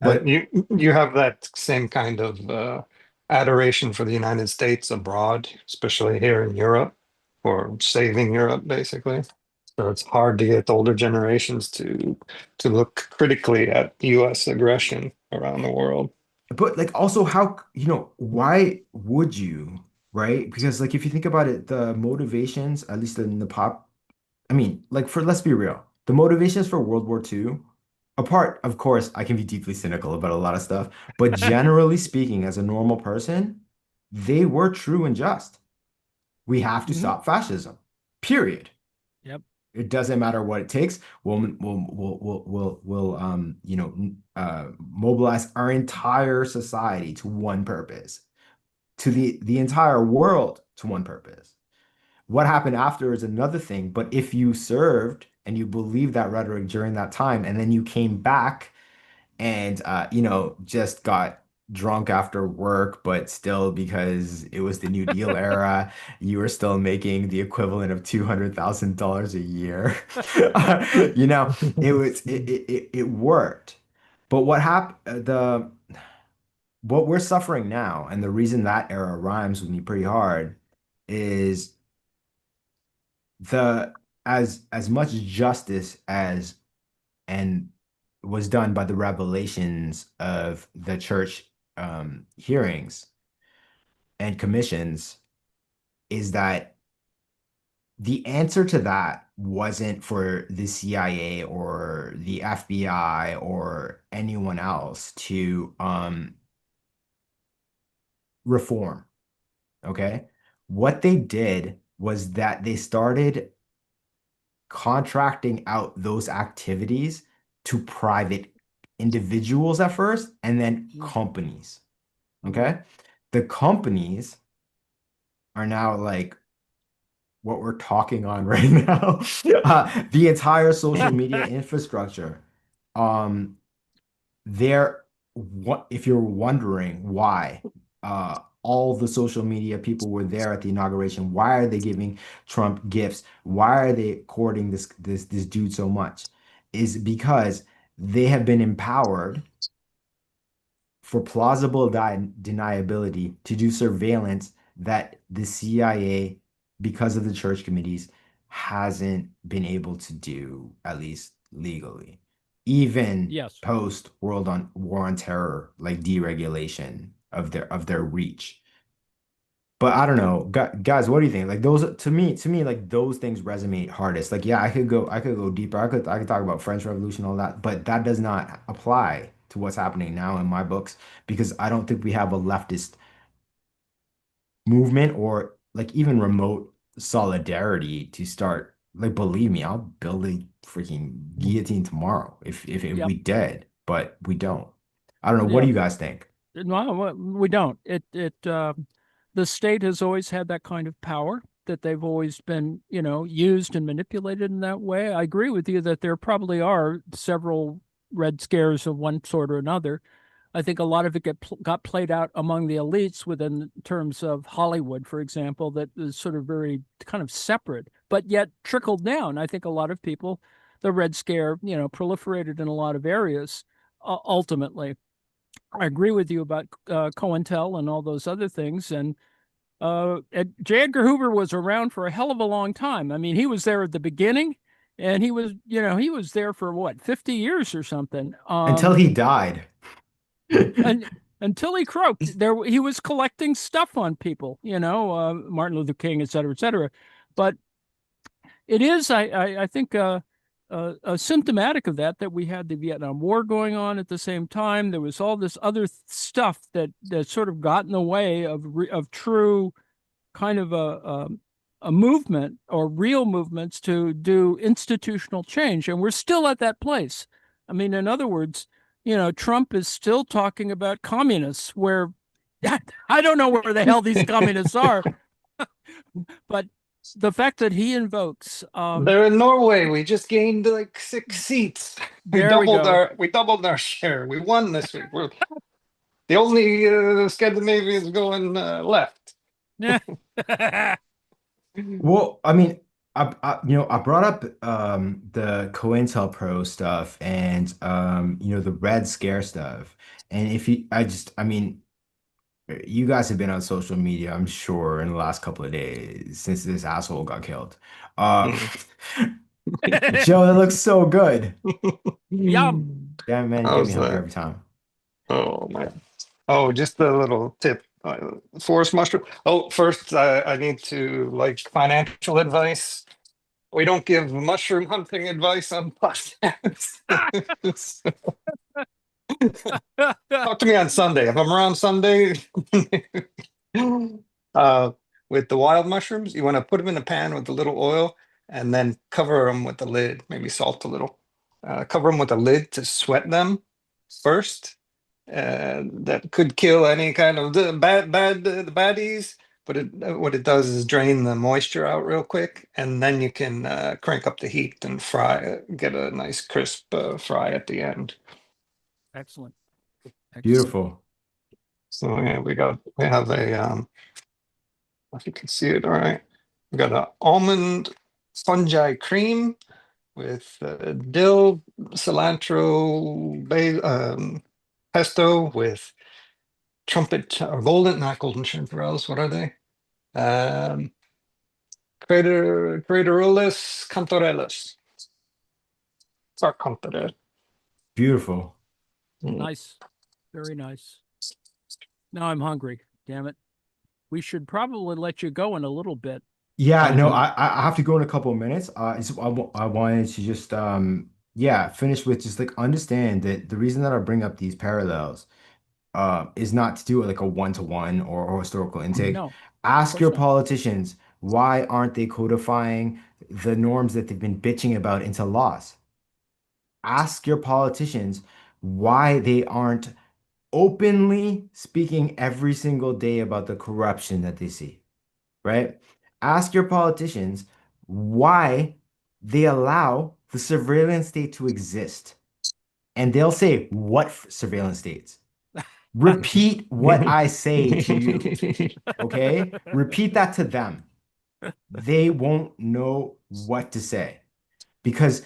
But You have that same kind of adoration for the United States abroad, especially here in Europe, for saving Europe, basically. So it's hard to get older generations to look critically at U.S. aggression around the world. but like also how, why would you, right? Because like if you think about it, the motivations, at least in the pop, I mean, like for let's be real, the motivations for World War II, apart, of course, I can be deeply cynical about a lot of stuff, but generally speaking, as a normal person, they were true and just. We have to Mhm. stop fascism. Period. Yep. It doesn't matter what it takes. Mobilize our entire society to one purpose, to the entire world to one purpose. What happened after is another thing, but if you served and you believed that rhetoric during that time, and then you came back and just got drunk after work, but still because it was the New Deal era, you were still making the equivalent of $200,000 a year. It worked. But what we're suffering now, and the reason that era rhymes with me pretty hard, is the as much justice as and was done by the revelations of the church hearings and commissions, is that the answer to that wasn't for the CIA or the FBI or anyone else to reform. Okay. What they did was that they started contracting out those activities to private individuals at first and then Mhm. companies. Mhm. Okay. The companies are now like what we're talking on right now. The entire social media infrastructure. Um, what if you're wondering why all the social media people were there at the inauguration, why are they giving Trump gifts? Why are they courting this dude so much? Is because they have been empowered for plausible deniability to do surveillance that the CIA, because of the church committees, hasn't been able to do, at least legally, even Yes. post War on Terror, like deregulation of their reach. But I don't know, guys, what do you think? Like those to me, like those things resonate hardest. Like, yeah, I could go deeper. I could talk about French Revolution, all that, but that does not apply to what's happening now in my books because I don't think we have a leftist movement or like even remote solidarity to start. Like, believe me, I'll build a freaking guillotine tomorrow if Yep. we did, but we don't. I don't know. What do Yeah. you guys think? No, we don't. The state has always had that kind of power that they've always been, used and manipulated in that way. I agree with you that there probably are several red scares of one sort or another. I think a lot of it got played out among the elites within terms of Hollywood, for example, that is sort of very kind of separate, but yet trickled down. I think a lot of people, the red scare, proliferated in a lot of areas ultimately. I agree with you about COINTEL and all those other things. And J. Edgar Hoover was around for a hell of a long time. I mean, he was there at the beginning, and he was there for what, 50 years or something. Until he died. And until he croaked, he was collecting stuff on people, Martin Luther King, et cetera, et cetera. But it is, I think, symptomatic of that we had the Vietnam War going on at the same time. There was all this other stuff that sort of got in the way of true kind of a a movement or real movements to do institutional change. And we're still at that place. I mean, in other words, Trump is still talking about communists where I don't know where the hell these communists are, but the fact that he invokes, They're in Norway. We just gained like 6 seats. there we go. We doubled our share. We won this week. We're the only Scandinavians going left. Yeah. Well, I mean, I brought up the COINTELPRO stuff and the Red Scare stuff. And if you I mean, you guys have been on social media, I'm sure, in the last couple of days since this asshole got killed. Uh, Joe, that looks so good. Yum. Damn, man, you get How's me hungry that? every time. Oh man. Oh, just a little tip. Forest mushroom. Oh, first, I need to like financial advice. We don't give mushroom hunting advice on podcasts. Talk to me on Sunday. If I'm around Sunday, uh, with the wild mushrooms, you want to put them in a pan with a little oil and then cover them with the lid, maybe salt a little. Cover them with a lid to sweat them first. That could kill any kind of the baddies, but what it does is drain the moisture out real quick, and then you can crank up the heat and get a nice crisp fry at the end. Excellent. Excellent. Beautiful. So yeah, we have a if you can see it, all right. We got an almond fungi cream with dill, cilantro, pesto with trumpet or not golden chanterelles. What are they? Craterulus cantorellus. It's our cantorelle. Beautiful. Nice. Very nice. Now I'm hungry. Damn it. We should probably let you go in a little bit. Yeah, no, I have to go in a couple of minutes. I wanted to just finish with just like understand that the reason that I bring up these parallels is not to do it like a one-to-one or historical intake. No, Ask your course not. politicians why aren't they codifying the norms that they've been bitching about into laws? Ask your politicians why they aren't openly speaking every single day about the corruption that they see, right? Ask your politicians why they allow the surveillance state to exist. And they'll say, what surveillance states? Repeat what I say to you, okay? Repeat that to them. They won't know what to say because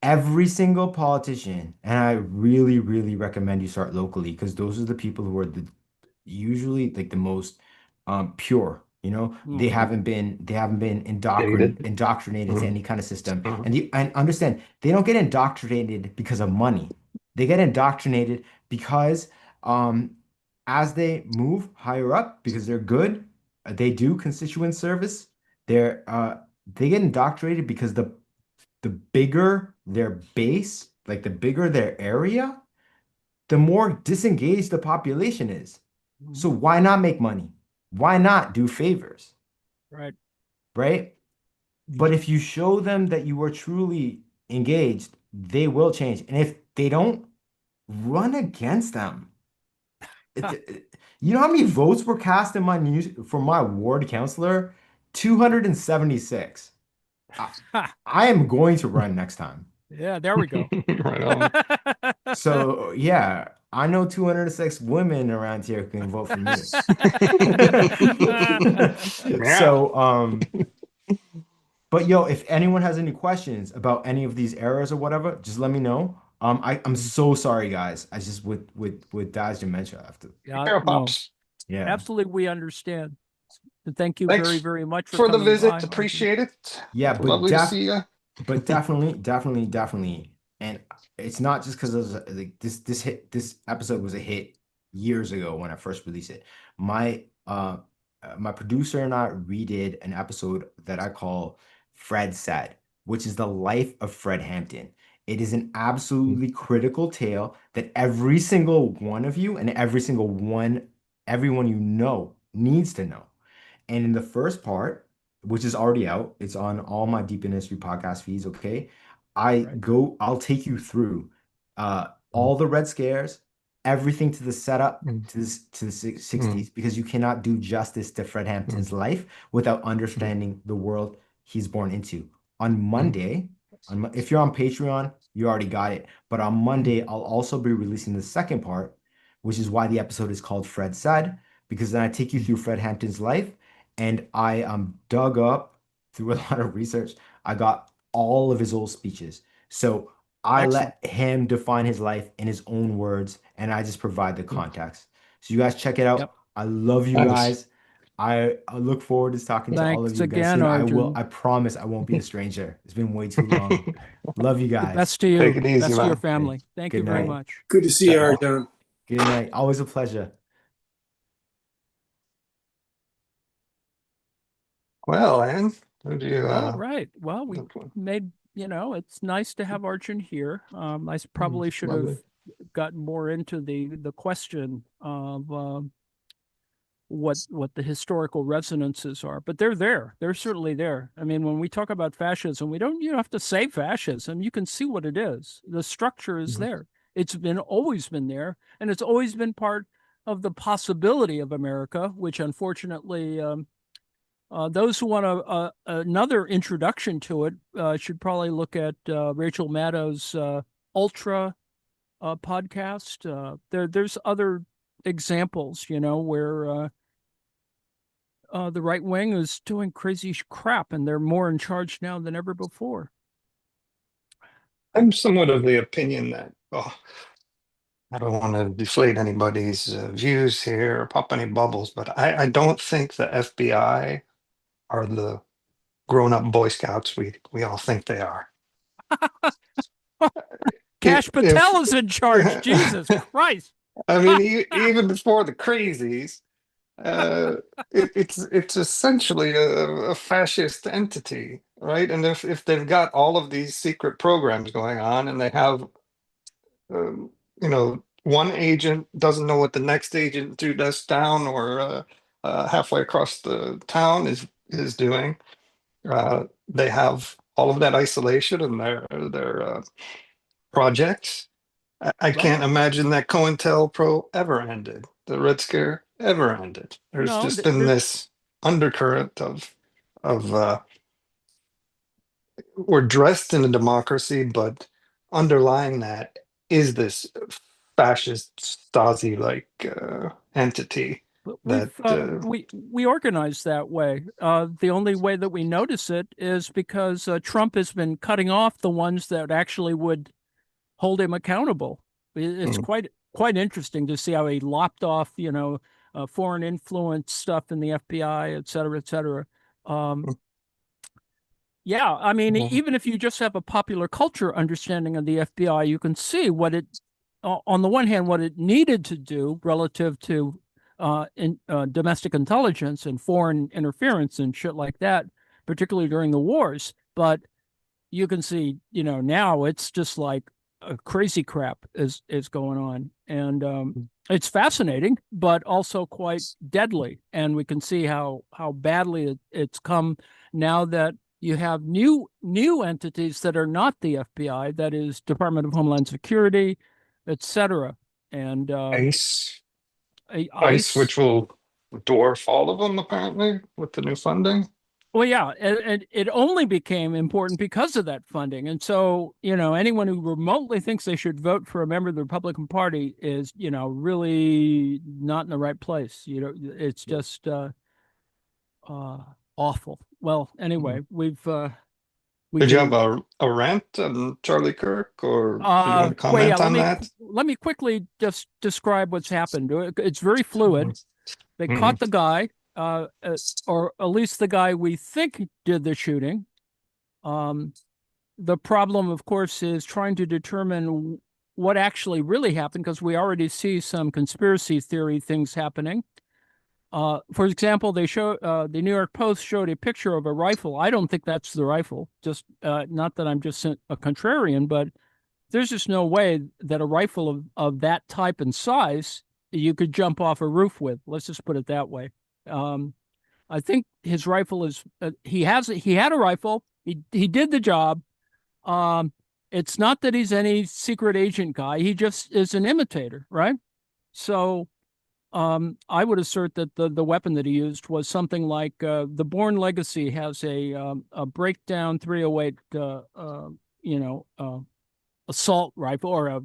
every single politician, and I really, really recommend you start locally because those are the people who are usually like the most pure. They Mhm. haven't been Dated. indoctrinated to any kind of system. Mhm. And understand they don't get indoctrinated because of money. They get indoctrinated because as they move higher up, because they're good, they do constituent service. They get indoctrinated because the bigger their base, like the bigger their area, the more disengaged the population is. So why not make money? Why not do favors? Right. Right? But if you show them that you are truly engaged, they will change. And if they don't, run against them. You know how many votes were cast in my news for my ward councilor? 276. I am going to run next time. Yeah, there we go. Right on. So yeah, I know 206 women around here can vote for me. Yeah. So but yo, if anyone has any questions about any of these errors or whatever, just let me know. I'm so sorry, guys. I just with Dad's dementia I have to. Yeah, Care, no, Pops. Yeah. absolutely. We understand. And thank you Thanks very, very much for for the coming visit. by. Appreciate it. Yeah, but Lovely to see you. definitely. And it's not just because like this episode was a hit years ago when I first released it. My producer and I redid an episode that I call Fred Said, which is the life of Fred Hampton. It is an absolutely critical tale that every single one of you and everyone you know needs to know. And in the first part, which is already out. It's on all my Deep in History podcast feeds. Okay. Right. I'll take you through all the Red Scares, everything to the setup Mm, to the mm, 60s, because you cannot do justice to Fred mm, Hampton's life without mm, understanding the world he's born into. On mm, Monday, if you're on Patreon, you already got it. But on mm, Monday, I'll also be releasing the second part, which is why the episode is called Fred Said, because then I take you mm. through Fred Hampton's life, and I dug up through a lot of research. I got all of his old speeches. So I Excellent. let him define his life in his own words, and I just provide the Mm. context. So you guys check it Yep. out. I love you Nice. guys. I look forward to talking to all of Thanks you again again, soon. Arjun. I promise I won't be a stranger. It's been way too long. Love you The guys. best to Take you. it easy, Best to your man. family. Thank you Good very night. much. Good to see you, Ciao. Arjun. Good night. Always a pleasure. Well, Anne, would you All right. Well, we look one? made, it's nice to have Arjun here. Probably should have Lovely. gotten more into the question of what the historical resonances are, but they're there. They're certainly there. I mean, when we talk about fascism, you don't have to say fascism. You can see what it is. The structure is Mhm. there. It's been always been there, and it's always been part of the possibility of America, which unfortunately, those who want another introduction to it should probably look at Rachel Maddow's Ultra podcast. There's other examples, where the right wing is doing crazy crap, and they're more in charge now than ever before. I'm somewhat of the opinion that, I don't want to deflate anybody's views here or pop any bubbles, but I don't think the FBI are the grown-up Boy Scouts we all think they are. Cash If Patel is in charge. Jesus Christ. I mean, even before the crazies, uh, it's essentially a fascist entity, right? And if they've got all of these secret programs going on, and they have, one agent doesn't know what the next agent 2 desks down or halfway across the town is doing. They have all of that isolation and their projects. I Right. can't imagine that COINTELPRO ever ended. The Red Scare ever ended. There's No, just been this undercurrent of we're dressed in a democracy, but underlying that is this fascist Stasi-like entity that we organize that way. The only way that we notice it is because Trump has been cutting off the ones that actually would hold him accountable. It's mm, quite interesting to see how he lopped off, foreign influence stuff in the FBI, et cetera, et cetera. mm, Yeah, I mean, mm, even if you just have a popular culture understanding of the FBI, you can see what it, on the one hand, what it needed to do relative to domestic intelligence and foreign interference and shit like that, particularly during the wars. But you can see, now it's just like crazy crap is going on, and mm. it's fascinating, but also quite deadly. And we can see how badly it's come now that you have new entities that are not the FBI, that is Department of Homeland Security, etc. And ICE, ICE, ICE. which will dwarf all of them apparently with the new funding. Well, yeah, and it only became important because of that funding. And so, anyone who remotely thinks they should vote for a member of the Republican Party is, really not in the right place. It's just awful. Well, anyway, we Did you have can. a rant on Charlie Kirk, or did you want to Well, yeah. comment on that? Let me quickly just describe what's happened. It's very fluid. They Mhm. caught the guy, or at least the guy we think did the shooting. The problem, of course, is trying to determine what actually really happened, because we already see some conspiracy theory things happening. For example, they show the New York Post showed a picture of a rifle. I don't think that's the rifle. Just not that I'm just a contrarian, but there's just no way that a rifle of that type and size you could jump off a roof with. Let's just put it that way. I think his rifle is he had a rifle. He did the job. It's not that he's any secret agent guy. He just is an imitator, right? So I would assert that the weapon that he used was something like the Bourne Legacy has a breakdown 308 assault rifle, or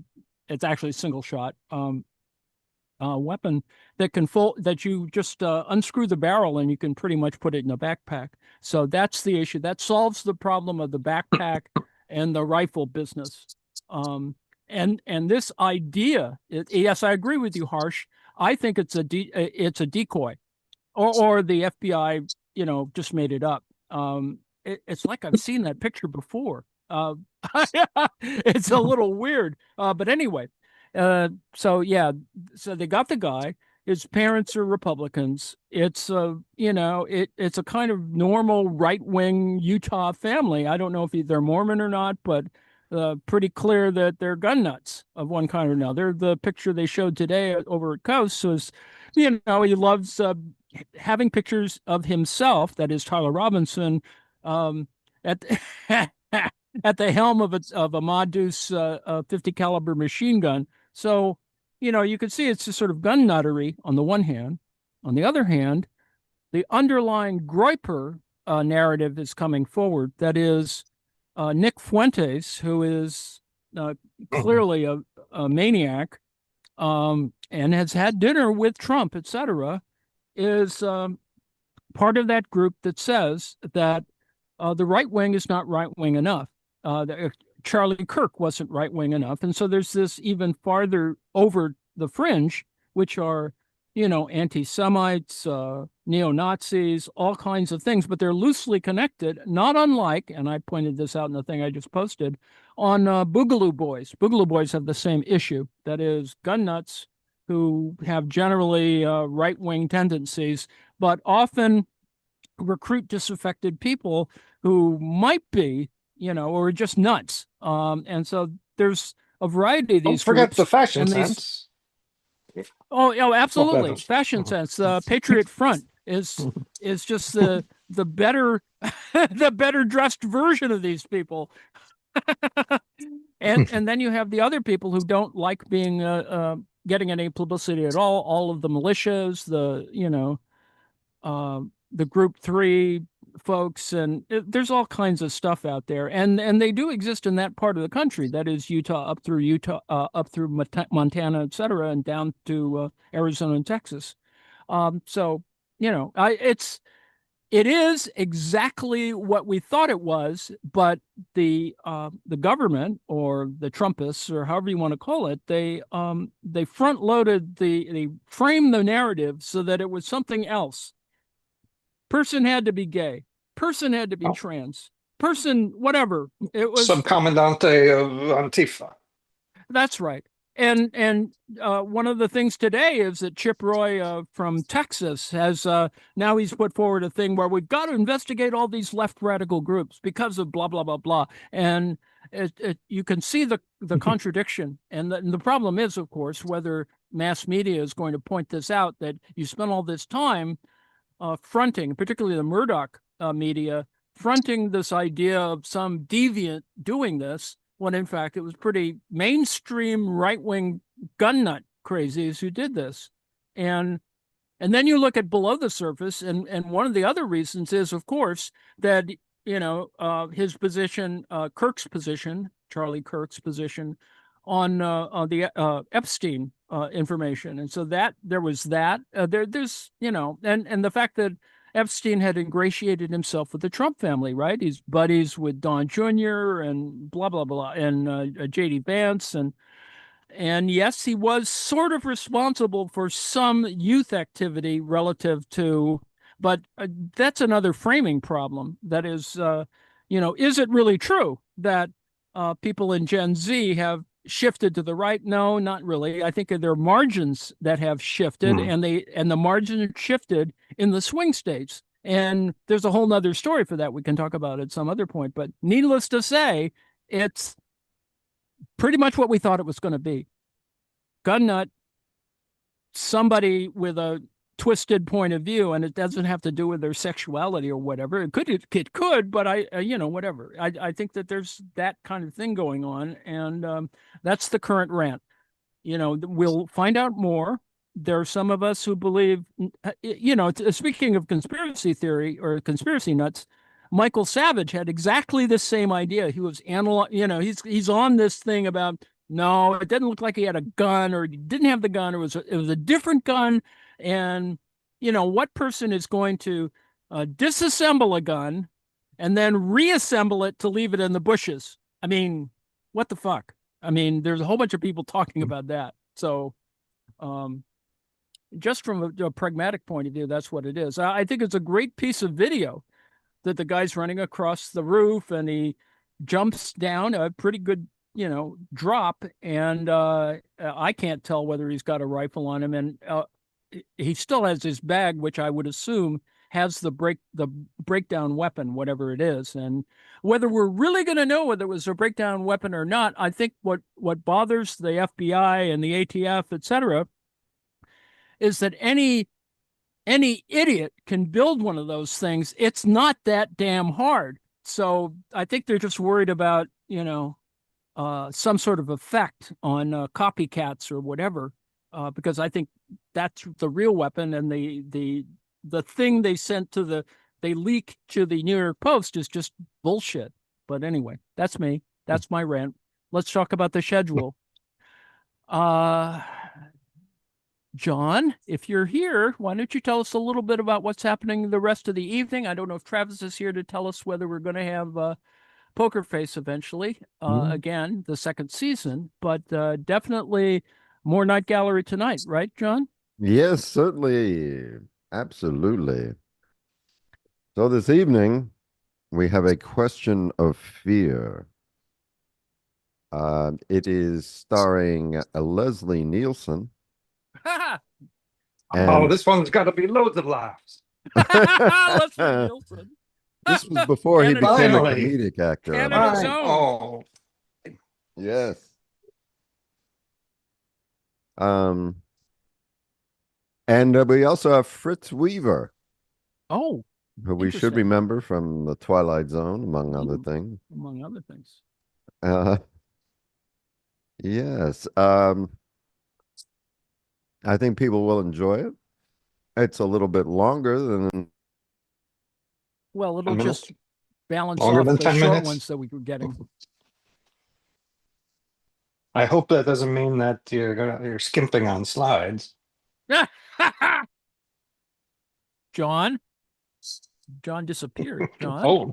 it's actually a single shot weapon that can that you just unscrew the barrel and you can pretty much put it in a backpack. So that's the issue. That solves the problem of the backpack and the rifle business. And this idea, yes, I agree with you, Harsh. I think it's a decoy, or the FBI, just made it up. It's like I've seen that picture before. It's a little weird, but anyway. So they got the guy. His parents are Republicans. It's it's a kind of normal right-wing Utah family. I don't know if they're Mormon or not, but pretty clear that they're gun nuts of one kind or another. The picture they showed today over at Coast was, he loves having pictures of himself, that is Tyler Robinson, at at the helm of a Modus 50 caliber machine gun. So, you can see it's just sort of gun nuttery on the one hand. On the other hand, the underlying Groyper narrative is coming forward. That is, Nick Fuentes, who is clearly a maniac, and has had dinner with Trump, etc., is part of that group that says that the right wing is not right wing enough. Charlie Kirk wasn't right wing enough, and so there's this even farther over the fringe, which are anti-Semites, neo-Nazis, all kinds of things, but they're loosely connected, not unlike, and I pointed this out in the thing I just posted, on Boogaloo Boys. Boogaloo Boys have the same issue. That is, gun nuts who have generally right-wing tendencies, but often recruit disaffected people who might be, or just nuts. And so there's a variety of Don't these forget groups, the fashion and sense. Oh, absolutely. better. Fashion sense. The Patriot Front is just the better the better dressed version of these people. And then you have the other people who don't like being getting any publicity at all of the militias, the Group 3 folks, and there's all kinds of stuff out there, and they do exist in that part of the country. That is Utah, up through Montana, etc., and down to Arizona and Texas. So it is exactly what we thought it was, but the government, or the Trumpists, or however you want to call it, they front loaded they framed the narrative so that it was something else. Person had to be gay. Person had to be trans. Person, whatever. It was Subcommandante of Antifa. That's right. And one of the things today is that Chip Roy from Texas has now he's put forward a thing where we've got to investigate all these left radical groups because of blah blah blah blah. And you can see the contradiction. And the problem is, of course, whether mass media is going to point this out, that you spent all this time fronting, particularly the Murdoch media, fronting this idea of some deviant doing this, when in fact it was pretty mainstream right-wing gun nut crazies who did this. And then you look at below the surface, and one of the other reasons is, of course, that his position, Charlie Kirk's position on the Epstein information. And so that there was that there's and the fact that Epstein had ingratiated himself with the Trump family, right? He's buddies with Don Jr. and blah blah blah, and J.D. Vance, and yes, he was sort of responsible for some youth activity relative to, but that's another framing problem. That is, is it really true that people in Gen Z have shifted to the right? No, not really. I think there are margins that have shifted, and the margins shifted in the swing states. And there's a whole nother story for that we can talk about at some other point. But needless to say, it's pretty much what we thought it was going to be. Gun nut, somebody with a twisted point of view, and it doesn't have to do with their sexuality or whatever. It could, but whatever. I think that there's that kind of thing going on, and that's the current rant. We'll find out more. There are some of us who believe, speaking of conspiracy theory or conspiracy nuts, Michael Savage had exactly the same idea. He was he's on this thing about, no, it didn't look like he had a gun, or he didn't have the gun, or it was a different gun. And, what person is going to disassemble a gun and then reassemble it to leave it in the bushes? I mean, what the fuck? I mean, there's a whole bunch of people talking about that. So, just from a pragmatic point of view, that's what it is. I think it's a great piece of video that the guy's running across the roof and he jumps down a pretty good, drop. And I can't tell whether he's got a rifle on him. And he still has his bag, which I would assume has the breakdown weapon, whatever it is. And whether we're really going to know whether it was a breakdown weapon or not, I think what bothers the FBI and the ATF, et cetera, is that any idiot can build one of those things. It's not that damn hard. So I think they're just worried about, some sort of effect on copycats or whatever, because I think that's the real weapon. And the thing they leak to the New York Post is just bullshit. But anyway, that's me. That's my rant. Let's talk about the schedule. John, if you're here, why don't you tell us a little bit about what's happening the rest of the evening? I don't know if Travis is here to tell us whether we're going to have Poker Face eventually, again, the second season, but definitely more Night Gallery tonight, right, John? Yes, certainly. Absolutely. So this evening, we have a question of fear. It is starring Leslie Nielsen. Oh, this one's got to be loads of laughs. Leslie Nielsen. This was before he became a Finally. comedic actor. I Canada's believe. own. Oh, Yes. And we also have Fritz Weaver, Oh, who we should Interesting. remember from The Twilight Zone, among other Mhm. things. among other things. Yes. I think people will enjoy it. It's a little bit longer than Well, it'll 10 minutes? just balance Longer off than the 10 short minutes? ones that we were getting. I hope that doesn't mean that you're skimping on slides. John disappeared. John, Oh,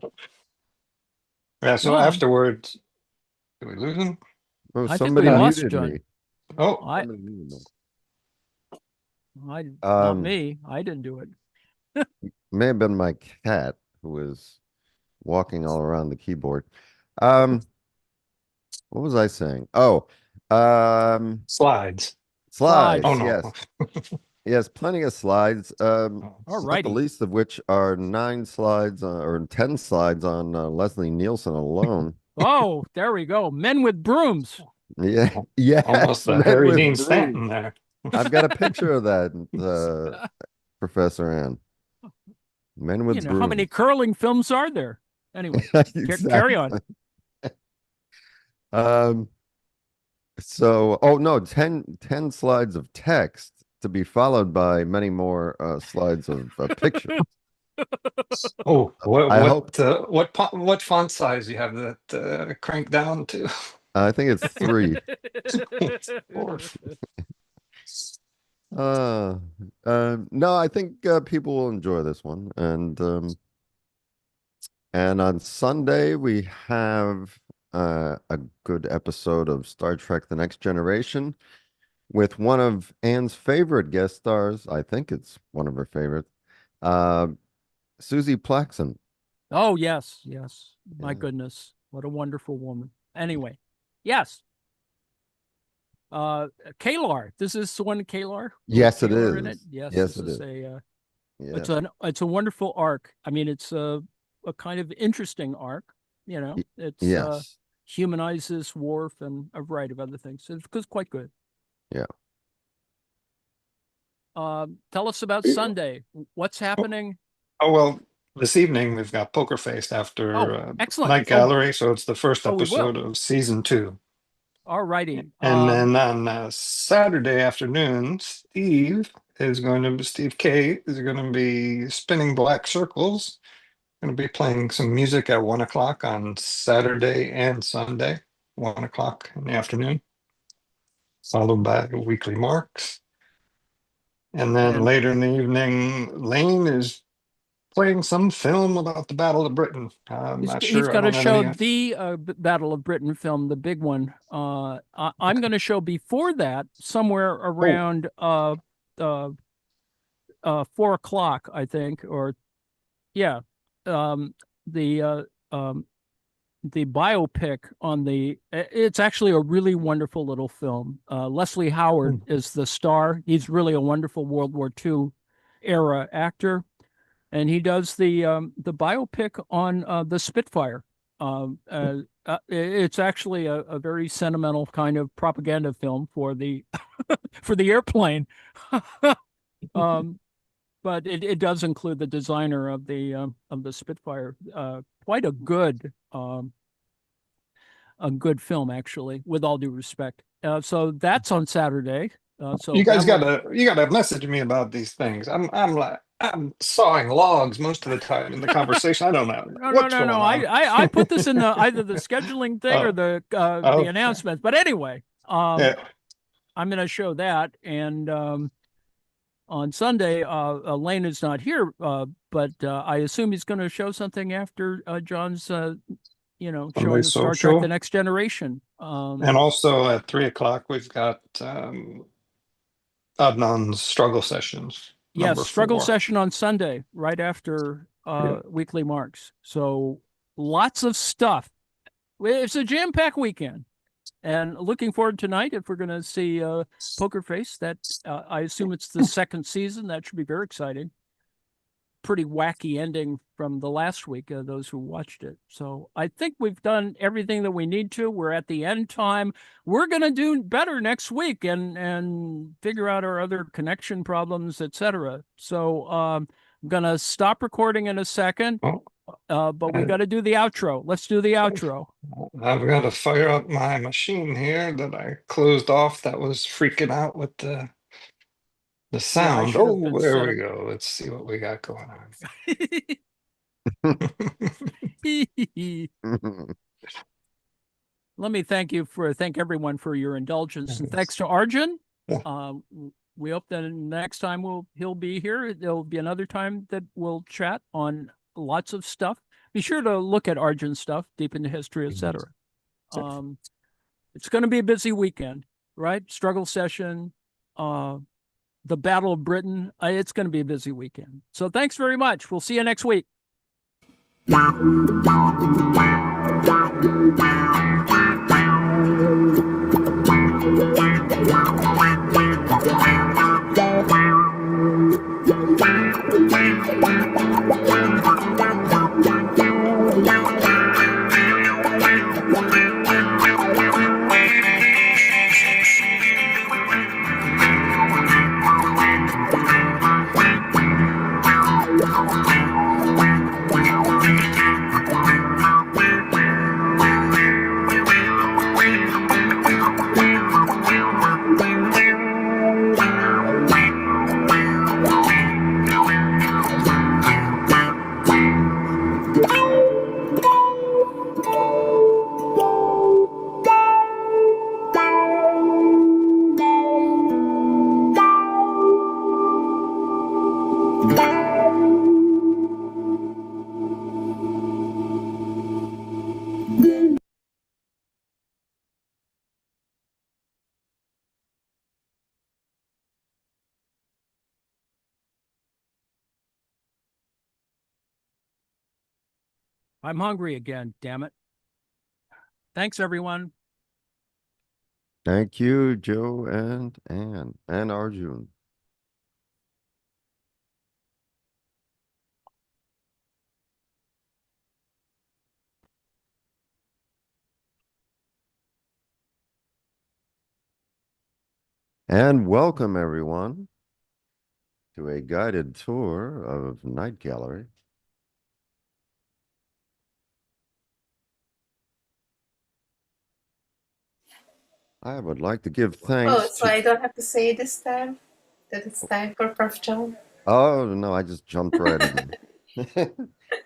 yeah. So John. afterwards, did we lose him? oh, I think somebody we lost muted John. me. Oh, Somebody muted me. not me. I didn't do it. May have been my cat who was walking all around the keyboard. What was I saying? Oh, slides. slides. Oh no. Yes, yes, plenty of slides. All Not the righty. least of which are 9 slides or 10 slides on Leslie Nielsen alone. Oh, there we go. Men with brooms. Yeah, yeah. Almost a Harry Dean Stanton there. I've got a picture of that, Professor Ann. Men with brooms. How many curling films are there? Anyway, carry on. So, oh no, 10 slides of text to be followed by many more slides of pictures. Oh, I hope what font size you have that cranked down to? I think it's 3. Four. No, I think people will enjoy this one, and on Sunday we have a good episode of Star Trek: The Next Generation with one of Anne's favorite guest stars. I think it's one of her favorites, Susie Plaxon. Oh, yes. My Yeah. goodness. What a wonderful woman. Anyway, yes. Kalar. This is the one, Kalar? Yes, it Kalar in it? is. Yes, Yes, this it is is. it's a wonderful arc. I mean, it's a kind of interesting arc, It's Yes. humanizes Worf and a variety of other things. It's quite good. Yeah. Tell us about Sunday. What's happening? Oh, well, this evening we've got Poker Face after Excellent. Night Gallery. So it's the first we will. episode of season 2. All righty. And then on Saturday afternoon, Steve K is going to be spinning black circles. Going to be playing some music at 1 o'clock on Saturday and Sunday, 1 o'clock in the afternoon, followed by the weekly marks. And then later in the evening, Lane is playing some film about the Battle of Britain. I'm not sure. He's going to show the Battle of Britain film, the big one. I'm going to show before that, somewhere around 4 o'clock, I think, or yeah, the biopic on it's actually a really wonderful little film. Leslie Howard is the star. He's really a wonderful World War II era actor. And he does the biopic on the Spitfire. It's actually a very sentimental kind of propaganda film for the for the airplane. But it does include the designer of the Spitfire. Quite a good film, actually, with all due respect. So that's on Saturday. So you guys gotta message me about these things. I'm sawing logs most of the time in the conversation. I don't know. No. I put this in either the scheduling thing or the announcement. But anyway, I'm going to show that. And on Sunday, Lane is not here, but I assume he's going to show something after John's, showing Star Trek: The Next Generation. And also at 3 o'clock, we've got Adnan's struggle sessions. Yes, struggle session on Sunday, right after weekly marks. So lots of stuff. It's a jam-packed weekend. And looking forward tonight, if we're going to see Poker Face, that I assume it's the second season. That should be very exciting. Pretty wacky ending from the last week, those who watched it. So I think we've done everything that we need to. We're at the end time. We're going to do better next week and figure out our other connection problems, etc. So I'm going to stop recording in a second, but we got to do the outro. Let's do the outro. I've got to fire up my machine here that I closed off that was freaking out with the sound. There we go. Let's see what we got going on. Let me thank everyone for your indulgence, and thanks to Arjun. We hope that next time he'll be here. There'll be another time that we'll chat on lots of stuff. Be sure to look at Arjun's stuff, Deep into History, etc. It's going to be a busy weekend, right? Struggle session, the Battle of Britain. It's going to be a busy weekend. So thanks very much. We'll see you next week. I'm hungry again, damn it. Thanks, everyone. Thank you, Joe and Anne and Arjun. And welcome, everyone. to a guided tour of Night Gallery. I would like to give Oh, thanks so to. I don't have to say this time that it's time for Prof. John. Oh, no, I just jumped right in.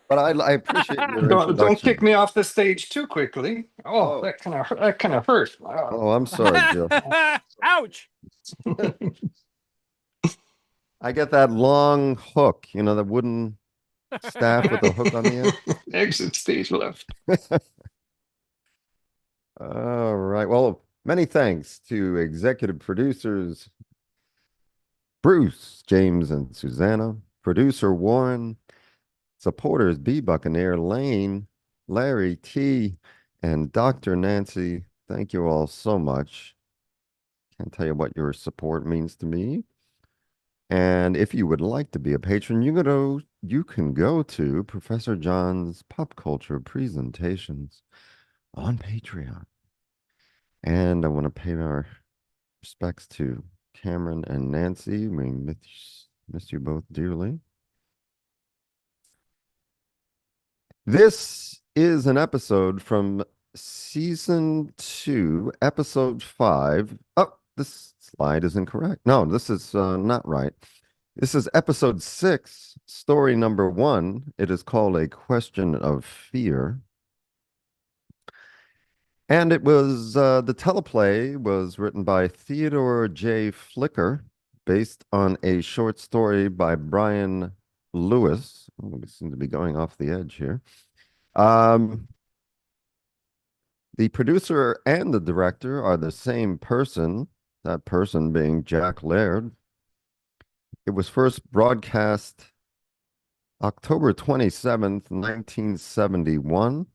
But I appreciate your Don't introduction. kick me off the stage too quickly. Oh, Oh. that kind of hurt. Wow. Oh, I'm sorry, Joe. Ouch. I get that long hook, you know, the wooden staff with a hook on the end. Exit stage left. All right. Well, many thanks to executive producers Bruce, James, and Susanna, producer Warren, supporters B. Buccaneer, Lane, Larry T, and Dr. Nancy. Thank you all so much. Can't tell you what your support means to me. And if you would like to be a patron, you can go to Professor John's Pop Culture Presentations on Patreon. And I want to pay our respects to Cameron and Nancy. We miss you both dearly. This is an episode from season 2, episode 5. Oh, this slide is incorrect. No, this is not right. This is episode 6, story number 1. It is called A Question of Fear. And it was, the teleplay was written by Theodore J. Flicker, based on a short story by Brian Lewis. Oh, we seem to be going off the edge here. The producer and the director are the same person, that person being Jack Laird. It was first broadcast October 27th, 1971.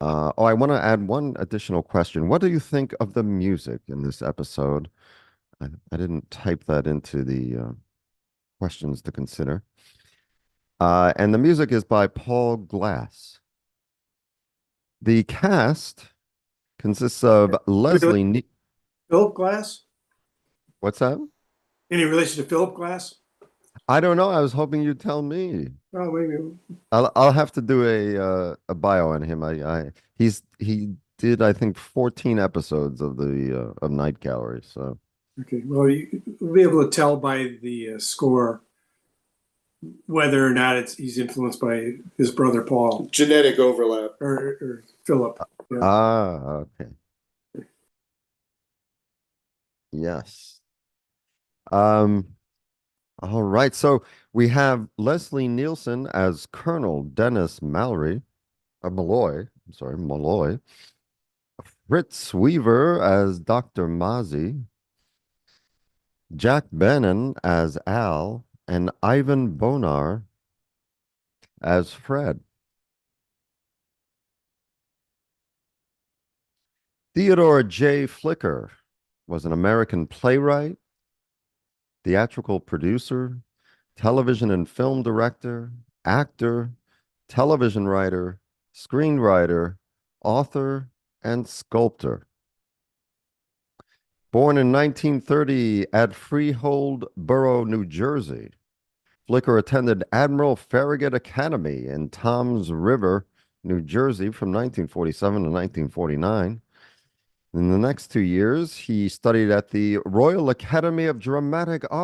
I want to add one additional question. What do you think of the music in this episode? I didn't type that into the questions to consider. And the music is by Paul Glass. The cast consists of Leslie. Philip Glass? What's that? Any relation to Philip Glass? I don't know. I was hoping you'd tell me. Oh, maybe. I'll have to do a bio on him. He did, I think, 14 episodes of the of Night Gallery. So Okay. Well, you'll be able to tell by the score whether or not he's influenced by his brother Paul Genetic overlap. or Philip. Yeah. okay. Yes. All right. So we have Leslie Nielsen as Colonel Dennis Malloy. I'm sorry, Malloy. Fritz Weaver as Dr. Mozzie. Jack Bannon as Al, and Ivan Bonar as Fred. Theodore J. Flicker was an American playwright, theatrical producer, television and film director, actor, television writer, screenwriter, author, and sculptor. Born in 1930 at Freehold Borough, New Jersey, Flicker attended Admiral Farragut Academy in Toms River, New Jersey from 1947 to 1949. In the next 2 years, he studied at the Royal Academy of Dramatic Art.